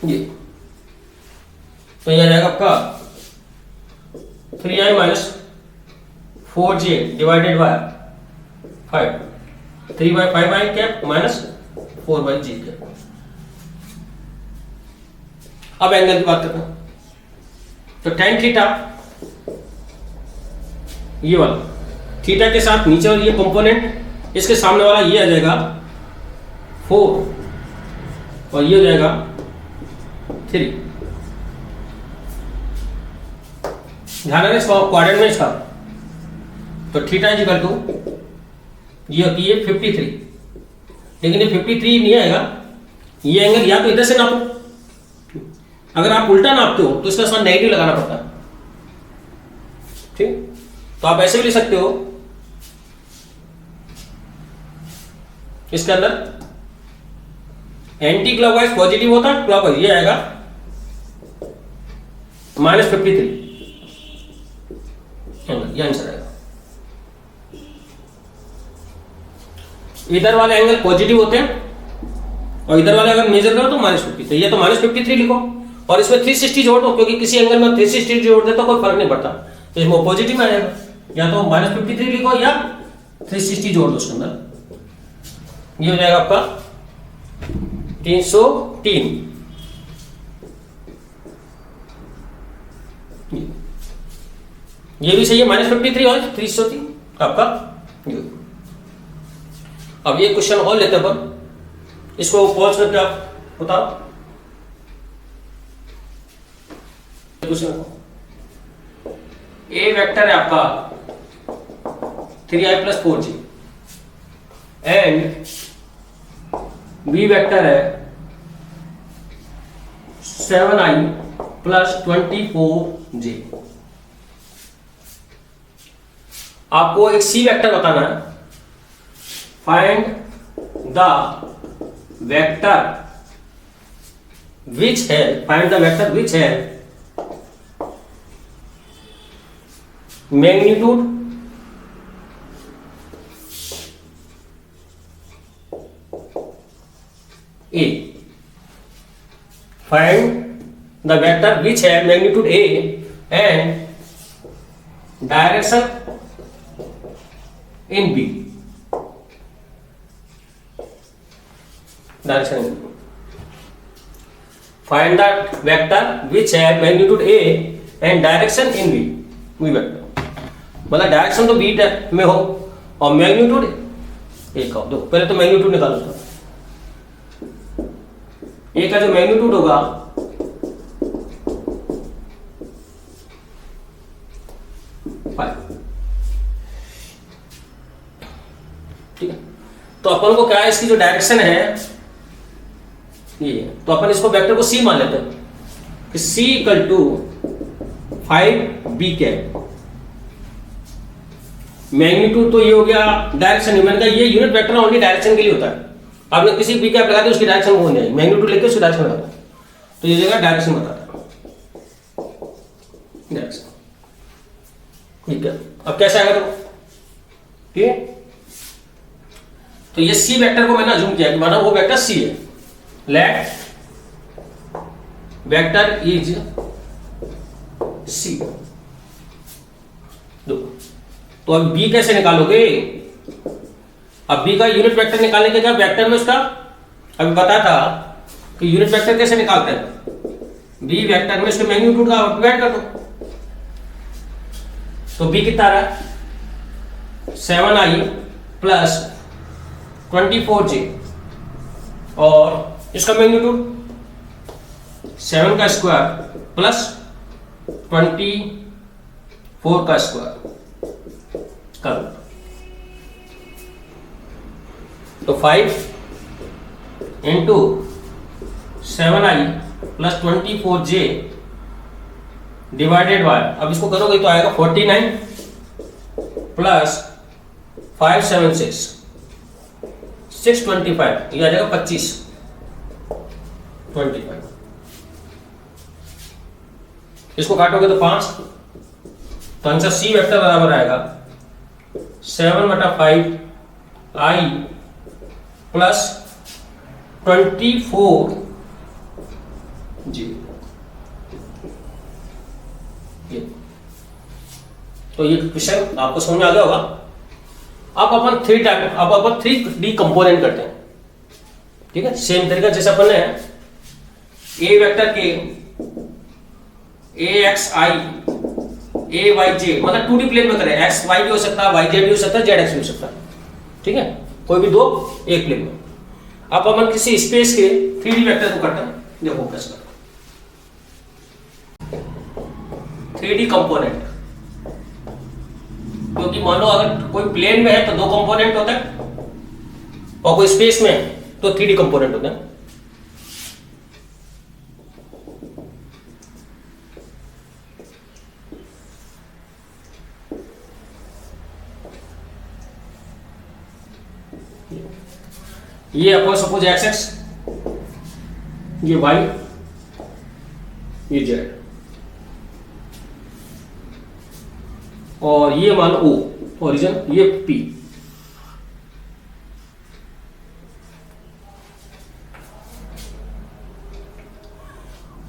ये तो यह आ जाएगा आपका 3i - 4j divided by 5, 3/5i cap -4/j cap. अब एंगल की बात करते हैं, तो tan थीटा, ये वाला थीटा के साथ नीचे वाला ये कंपोनेंट, इसके सामने वाला ये आ जाएगा 4 और ये हो जाएगा 3। ध्यान रखना इसका क्वाड्रेंट में इसका, तो थीटा इज इक्वल टू ये होती है 53, लेकिन ये 53 नहीं आएगा, ये एंगल या तो इधर से नापो, अगर आप उल्टा नापते हो तो इसका साथ नेगेटिव लगाना पड़ता है, ठीक, तो आप ऐसे भी लिख सकते हो, इसके अंदर एंटी क्लॉकवाइज पॉजिटिव होता है, क्लॉकवाइज ये आएगा -53, ये आंसर आएगा। इधर वाले एंगल पॉजिटिव होते हैं और इधर वाले अगर मेजर करो तो -50, तो ये तो -53 लिखो और इसमें 360 जोड़ दो, क्योंकि किसी एंगल में 360 जोड़ दे तो कोई फर्क नहीं पड़ता, तो इसमें पॉजिटिव में आ जाएगा, या तो -53 लिखो या 360 जोड़ दो उसके अंदर, ये हो जाएगा आपका 303। ये भी सही है, -53 और 303 आपका। अब ये क्वेश्चन और लेते हैं अपन, इसको पॉज करके आप बताओ क्वेश्चन। ए वेक्टर है आपका 3i + 4j and B vector है 7i + 24j। आपको एक सी वेक्टर बताना है, फाइंड द वेक्टर विच है, फाइंड द वेक्टर विच है magnitude A, find the vector which है magnitude A and direction in B, direction in B, find the vector which है magnitude A and direction in V vector, मतलब डायरेक्शन तो बी में हो और मैग्नीट्यूड ए का हो। देखो पहले तो मैग्नीट्यूड निकालो था, ए का जो मैग्नीट्यूड होगा ठीक है। तो अपन को क्या है, इसकी जो डायरेक्शन है ये, तो अपन इसको वेक्टर को सी मान लेते हैं कि C equal to 5b cap. Magnitude तो ये हो गया डायरेक्शन, मैंने कहा ये यूनिट वेक्टर ओनली डायरेक्शन के लिए होता है। आपने किसी बी कैप लगा दी उसकी डायरेक्शन वो नहीं, मैग्नीट्यूड लेके उसकी डायरेक्शन लगाता है, तो ये जगह डायरेक्शन बताता है डायरेक्शन। ठीक है, अब कैसे आएगा तो ठीक है। तो ये सी वेक्टर को मैंने अज्यूम किया कि माना वो वेक्टर सी है, लेट वेक्टर इज सी। तो अब बी कैसे निकालोगे, अब बी का यूनिट वेक्टर निकालने के क्या वेक्टर में उसका अभी बता था कि यूनिट वेक्टर कैसे निकालते हैं, बी वेक्टर में उसके मैग्नीट्यूड का डिवाइड कर दो। तो बी कितना आ रहा है 7i प्लस 24j और इसका मैग्नीट्यूड 7 का स्क्वायर प्लस 24 का स्क्वायर कर। तो 5 into 7i plus 24j divided by, अब इसको करोगे तो आएगा 49 प्लस 5 7 625, ये आ जाएगा 25 25। इसको काटोगे तो 5, तो आंसर सी वेक्टर बराबर आएगा 7/5 i प्लस 24 जी। तो ये क्वेश्चन आपको समझ में आ गया होगा। अब अपन 3D कंपोनेंट करते हैं, ठीक है। सेम तरीका जैसे अपन ने ए वेक्टर के AXI AYJ मतलब 2D प्लेन में करें, XY भी हो सकता है, YJ भी हो सकता है, ZX भी हो सकता है, ठीक है, कोई भी दो एक प्लेन में। अब अपन किसी स्पेस के 3D वेक्टर को करते हैं, देखो कैसे 3D कंपोनेंट, क्योंकि मान लो अगर कोई प्लेन में है तो 2 कंपोनेंट होता है और कोई स्पेस में है तो 3D कंपोनेंट होता है। ये अपन सपोज एक्स, ये वाई, ये जेड, और ये मान ओ ओरिजिन, ये पी।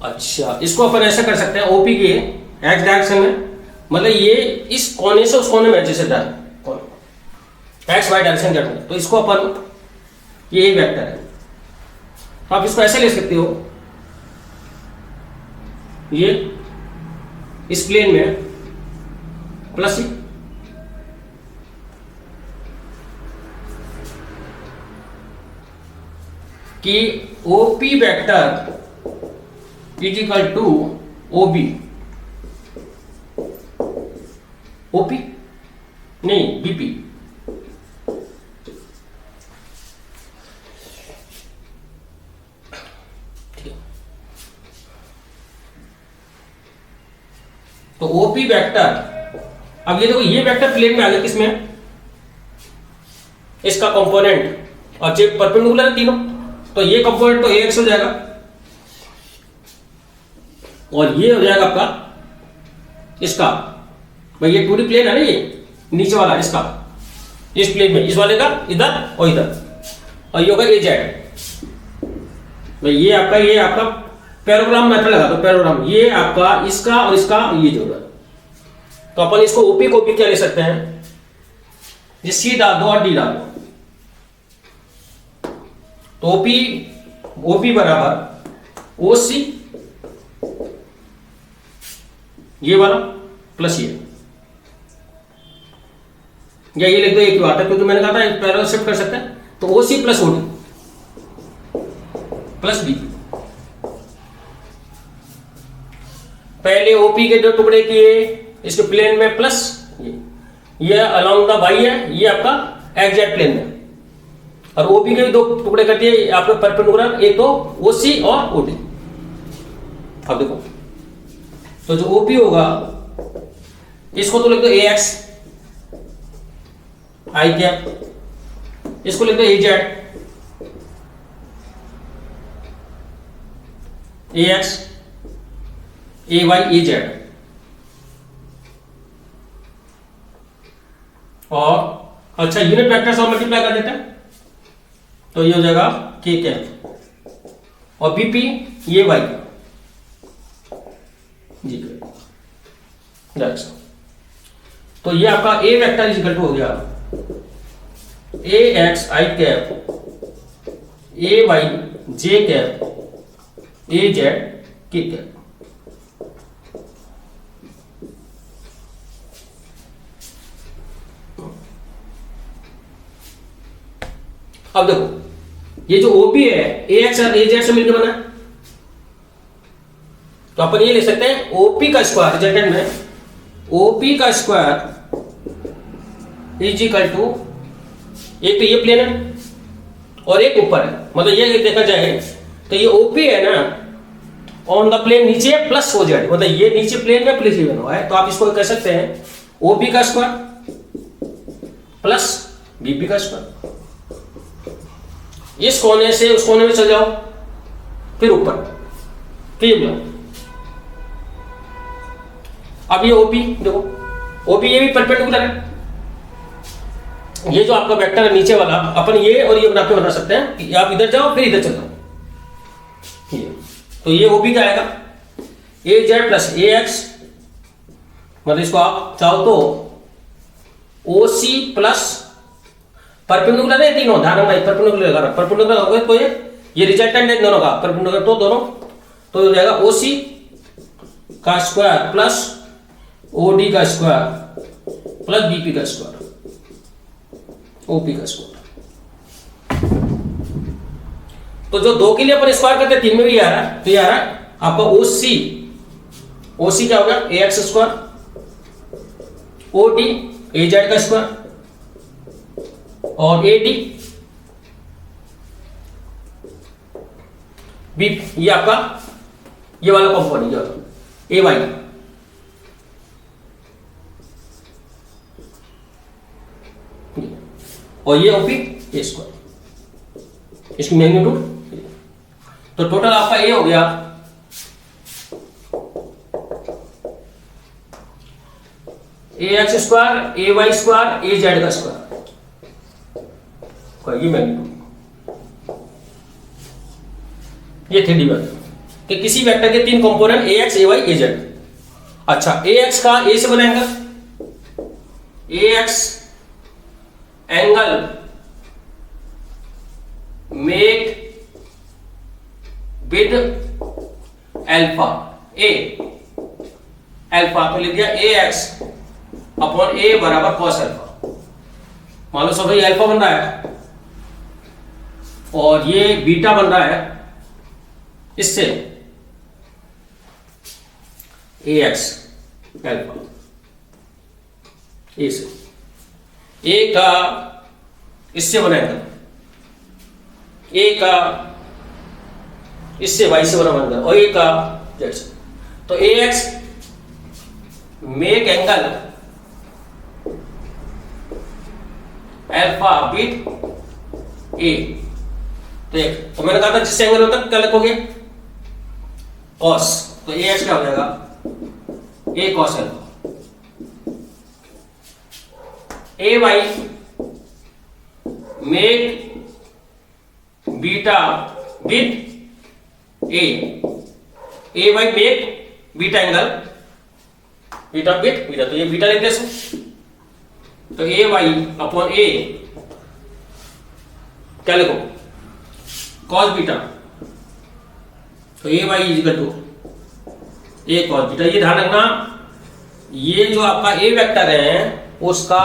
अच्छा, इसको अपन ऐसा कर सकते हैं ओपी के एक्स डायरेक्शन में, मतलब ये इस कोने से उस कोने में जैसे एक्स वाई डायरेक्शन जाते हैं, तो इसको अपन ये वेक्टर है, तो आप इसको ऐसे ले सकते हो, ये इस प्लेन में प्लस कि OP vector is equal to OB, OP नहीं बीपी, तो ओपी वेक्टर, अब ये देखो ये वेक्टर प्लेन में आ गया, किसमें, इसका कंपोनेंट, और जो परपेंडिकुलर है तीनों, तो ये कंपोनेंट तो एक्स हो जाएगा और ये हो जाएगा आपका इसका, भाई ये 2D प्लेन है ना, ये नीचे वाला इसका, इस प्लेन में इस वाले का इधर और इधर, और ये होगा AZ। भाई ये आपका पैराग्राम मेथड लगा दो, पैराग्राम, ये आपका इसका और इसका ये जोड़ा, तो अपन इसको ओपी को भी क्या ले सकते हैं, ये सी डाल दो और डी डाल दो, तो ओपी बराबर OC ये वाला प्लस ये, या ये लिख दो, एक ही बात है, क्योंकि मैंने कहा था पैरेलल शिफ्ट कर सकते हैं। तो O C plus O D plus B, पहले ओपी के 2 टुकड़े किए इसके प्लेन में प्लस ये अलोंग द वाई है, ये आपका एक्जेक्ट प्लेन में, और ओपी के भी 2 टुकड़े कर दिए आपके परपेंडिकुलर, एक तो ओसी और ओडी। अब देखो, तो जो ओपी होगा इसको तो लिख दो ए एक्स आई कैप, इसको लिख दो A Z A x A Y A Z, और अच्छा यूनिट वेक्टर से मल्टीप्लाई कर देते हैं तो ये हो जाएगा के कैप, और बीपी ये वाई जी डायरेक्शन। तो ये आपका A vector is equal to हो गया A X I cap A Y J cap A Z K cap. अब देखो ये जो ओपी है ए एक्स और ए जेड से मिलकर बना, तो अपन ये ले सकते हैं ओपी का स्क्वायर रिजल्टेंट में ओपी का स्क्वायर इज इक्वल टू, एक तो ये प्लेन है और एक ऊपर है, मतलब ये देखा जाए तो ये ओपी है ना ऑन द प्लेन नीचे प्लस ओ जेड, मतलब ये नीचे प्लेन में प्लस बना हुआ है, तो आप इसको कह सकते हैं ओपी का स्क्वायर प्लस बीपी का स्क्वायर। इस कोने से उस कोने में चल जाओ, फिर ऊपर, फिर ये बनाओ। अब ये ओपी देखो, ओपी ये भी परपेंडिकुलर है, ये जो आपका वेक्टर है नीचे वाला, अपन ये और ये बना के बना सकते हैं कि आप इधर जाओ फिर इधर चल जाओ, ये तो ये ओपी का आएगा ए जेड प्लस ए एक्स, मतलब इसको आप चाहो तो ओ सी प्लस परपेंडिकुलर है तीनों, ध्यान रखना परपेंडिकुलर परपेंडिकुलर हो गए तो ये रिजल्टेंट है दोनों का परपेंडिकुलर, तो दोनों तो हो जाएगा ओ सी का स्क्वायर प्लस ओ डी का स्क्वायर प्लस बीपी का स्क्वायर ओपी का स्क्वायर। तो जो 2 के लिए अपन स्क्वायर करते हैं 3 में भी आ रहा है, तो ये आ रहा है आपका ओ सी क्या होगा A x square O D A Z का स्क्वायर और ए डी बी, ये आपका ये वाला कॉम्पोनेंट ए वाई, और ये ओपी ए स्क्वायर, इसकी मैग्नीट्यूड। तो टोटल आपका ए हो गया A x square A Y square A Z का स्क्वायर, ये मैग्नीट्यूड, ये 3D वेक्टर कि किसी वेक्टर के 3 component A x A Y A z. अच्छा ए एक्स का ए से बना angle, A x angle make with alpha A, alpha तो लिख दिया ए एक्स अपॉन ए बराबर कॉस एल्फा। मान लो सब ये एल्फा बन रहा है और ये बीटा बन रहा है इससे ए एक्स एल्फा, ए से ए का इससे बनाएगा, ए का इससे वाई से बना बनता है और ए का जेड से। तो A X make angle alpha with A, तो मैंने कहा था जिससे एंगल होता है क्या लिखोगे कॉस, तो ए एक्स क्या हो जाएगा A cos alpha, A Y make beta with A Y make beta angle beta with beta, तो ये बीटा लिख दे, तो ए वाई अपॉन ए क्या लिखो कॉस बीटा, तो A Y is equal to A cos beta. ये ध्यान रखना ये जो आपका ए वेक्टर है उसका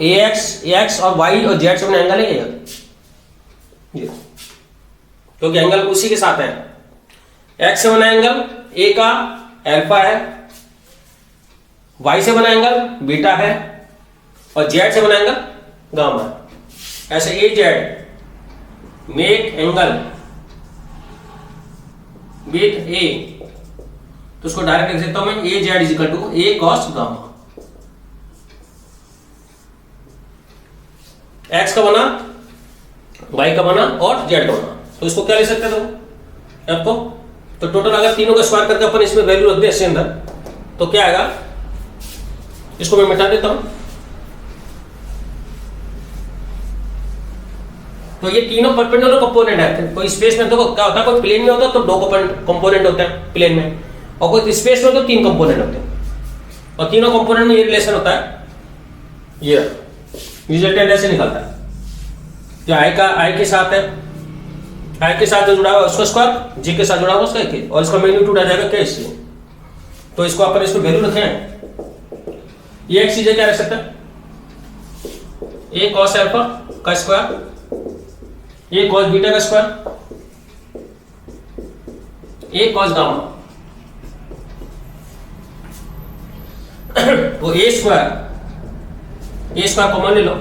एक्स और वाई और जेड से बना एंगल है ये, क्योंकि एंगल उसी के साथ है। एक्स से बना एंगल ए का अल्फा है, वाई से बना एंगल बीटा है और जेड से बना एंगल गामा है। ऐसे A Z make angle with A, तो उसको डायरेक्ट लिख सकता हूं मैं A Z is equal to A cos gamma. X का बना, वाई का बना और जेड का बना, तो इसको क्या ले सकते थे आपको, तो टोटल अगर तीनों का स्क्वायर करके अपन इसमें वैल्यू रख दे इसके अंदर तो क्या आएगा, इसको मैं मिटा देता हूं। तो ये तीनों परपेंडिकुलर कंपोनेंट है। कोई स्पेस में देखो क्या होता है, कोई प्लेन में होता है तो दो कंपोनेंट होते हैं प्लेन में, और कोई स्पेस में तो तीन कंपोनेंट होते हैं, और तीनों कंपोनेंट में ये रिलेशन होता है, ये रिजल्टेंट ऐसे निकलता है। जो आई के साथ है, आई के साथ जो जुड़ा हुआ उसका स्क्वायर, जी के साथ जुड़ा हुआ उसका एक, और इसका मैग्नीट्यूड आ जाएगा क्या इससे, तो इसको अपन इसको वैल्यू रखे हैं, ये एक चीज क्या रख सकता है, ए कॉस अल्फा का स्क्वायर, ए कॉस बीटा का स्क्वायर, ए कॉस गामा। तो ए स्क्वायर कॉमन ले लो,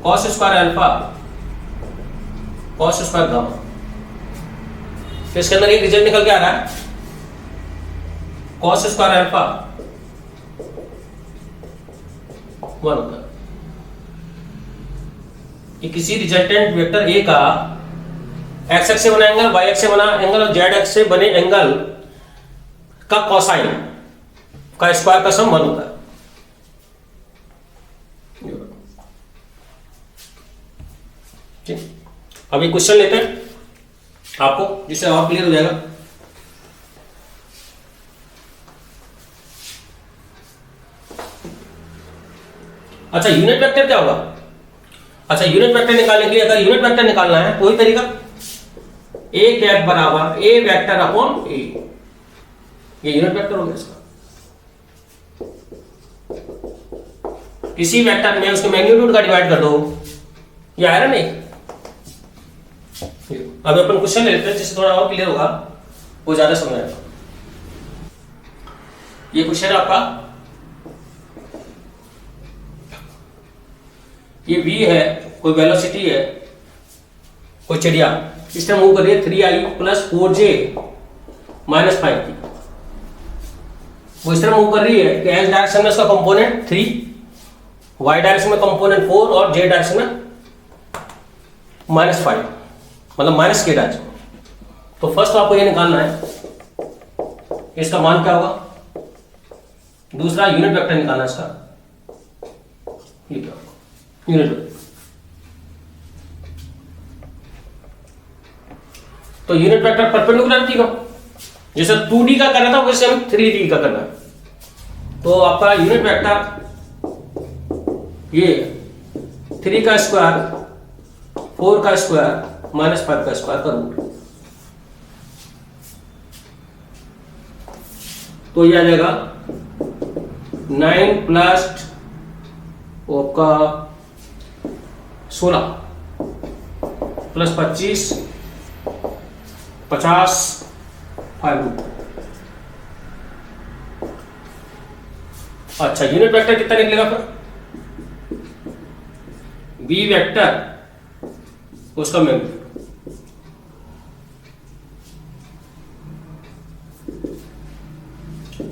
cos square alpha cos square gamma, तो इसके अंदर एक रिजल्ट निकल के आ रहा है, कॉस स्क्वायर अल्फा 1 होता है कि किसी रिजल्टेंट वेक्टर ए का एक्स एक्स से बना एंगल, वाई एक्स से बना एंगल और जेड एक्स से बने एंगल का कोसाइन का स्क्वायर का सम 1 होता है। ठीक, अभी क्वेश्चन लेते हैं आपको, जिससे और क्लियर हो जाएगा। अच्छा, यूनिट वेक्टर क्या होगा? अच्छा, यूनिट वेक्टर निकालने के लिए अगर यूनिट वेक्टर निकालना है तो वही तरीका, ए कैप बराबर ए वेक्टर अपॉन ए, ये यूनिट वेक्टर हो गया इसका। किसी वेक्टर में उसके मैग्नीट्यूड का डिवाइड कर दो, ये आया ना नहीं। अब अपन क्वेश्चन ले लेते हैं जिससे थोड़ा और क्लियर होगा, वो ज्यादा समझ आएगा। ये क्वेश्चन है आपका, ये v है, कोई वेलोसिटी है, कोई चिड़िया इस टाइम मूव कर रही है 3i प्लस 4j माइनस 5 की, वो इस तरह मूव कर रही है कि एस डायरेक्शन में उसका कंपोनेंट 3, वाई डायरेक्शन में कंपोनेंट 4 और जे डायरेक्शन में -5, मतलब माइनस के डायरेक्शन। तो फर्स्ट आपको ये निकालना है इसका मान क्या होगा, दूसरा यूनिट वेक्टर निकालना है इसका, ये क्या होगा यूनिट वेक्टर। तो यूनिट वेक्टर परपेंडिकुलर थी ना, जैसे 2D का करना था वैसे हम 3D का करना है। तो आपका यूनिट वेक्टर ये 3 का स्क्वायर 4 का स्क्वायर माइनस 5 का स्क्वायर का रूट, तो ये आ जाएगा 9 प्लस आपका 16 प्लस 25 50 5 रूट। अच्छा, यूनिट वेक्टर कितना निकलेगा फिर, बी वेक्टर उसका magnitude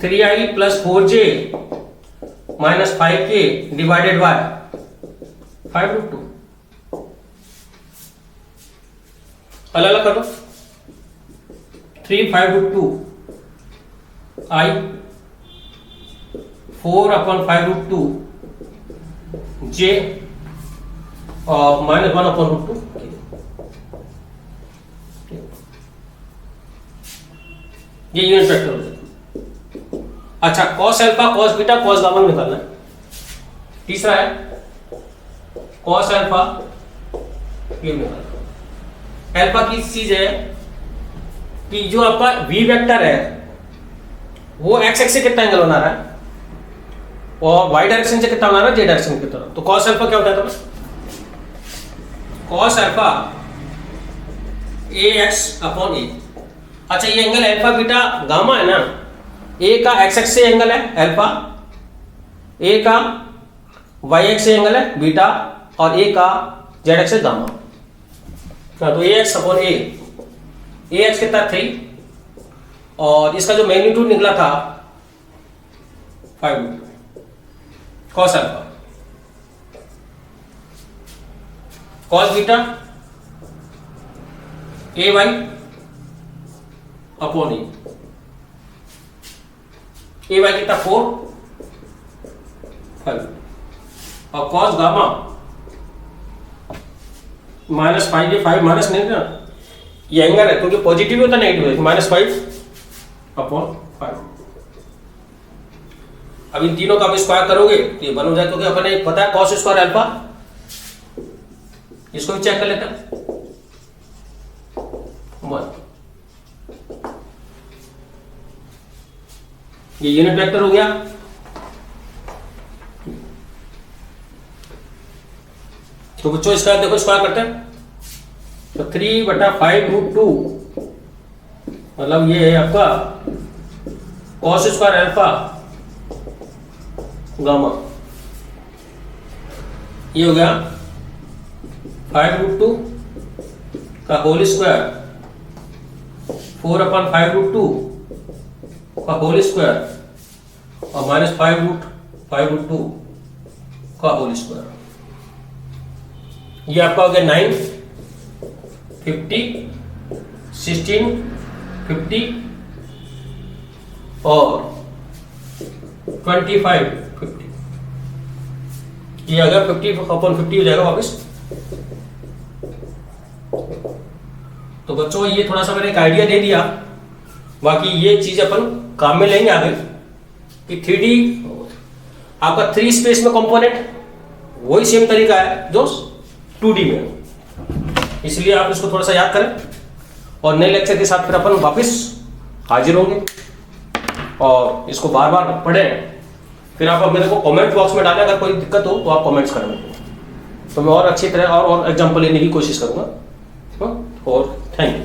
3i plus 4j minus 5k divided by 5√2, अलग अलग कर दो, 3 5√2 i 4 अपॉन 5√2 j और माइनस 1 अपॉन √2। ये यूनिट वेक्टर हो जाएगा। अच्छा, cos alpha cos beta cos gamma निकालना है। तीसरा है cos अल्फा, ये निकालना। अल्फा की चीज है कि जो आपका v वेक्टर है वो एक्स एक्स से कितना एंगल बना रहा है और वाई डायरेक्शन से कितना बना रहा है, जे डायरेक्शन की तरफ। तो कॉस अल्फा क्या होता है, तो कॉस अल्फा ए एक्स अपॉन ए। अच्छा, ये एंगल अल्फा बीटा गामा है ना, ए का एक्स एक्स से एंगल है अल्फा, ए का वाई एक्स से एंगल है बीटा, और ए का जेड एक्स से गामा। तो A x upon A x कितना 3, और इसका जो मैग्नीट्यूड निकला था 5 cos alpha, cos beta A Y upon A y कितना 4 5, और कॉस गामा -5, ये 5 माइनस नहीं ना, ये एंगल है क्योंकि पॉजिटिव होता नेगेटिव है, -5 अपॉन 5। अब इन तीनों का आप स्क्वायर करोगे तो ये 1 हो जाए, क्योंकि अपने पता है कॉस स्क्वायर अल्फा। इसको भी चेक कर लेते हैं, 1। ये यूनिट वेक्टर हो गया। तो बच्चों इसका देखो स्क्वायर करते हैं, तो 3/5√2 मतलब ये है आपका कॉस स्क्वायर अल्फा गामा, ये हो गया 5√2 का होल स्क्वायर, 4/5√2 का होल स्क्वायर, और -5√2 का होल स्क्वायर। ये आपका हो गया 9, 50, 16, 50 और 25, 50। ये अगर 50/50 हो जाएगा वापस। तो बच्चों ये थोड़ा सा मैंने एक आइडिया दे दिया, बाकी ये चीज अपन काम में लेंगे आगे कि 3D आपका 3 स्पेस में कंपोनेंट वही सेम तरीका है जो 2D में, इसलिए आप इसको थोड़ा सा याद करें, और नए लेक्चर के साथ फिर अपन वापस हाजिर होंगे, और इसको बार बार पढ़ें। फिर आप मेरे को कमेंट बॉक्स में डालें, अगर कोई दिक्कत हो तो आप कमेंट्स करें, तो मैं और अच्छी तरह और एग्जाम्पल लेने की कोशिश करूंगा। और थैंक यू।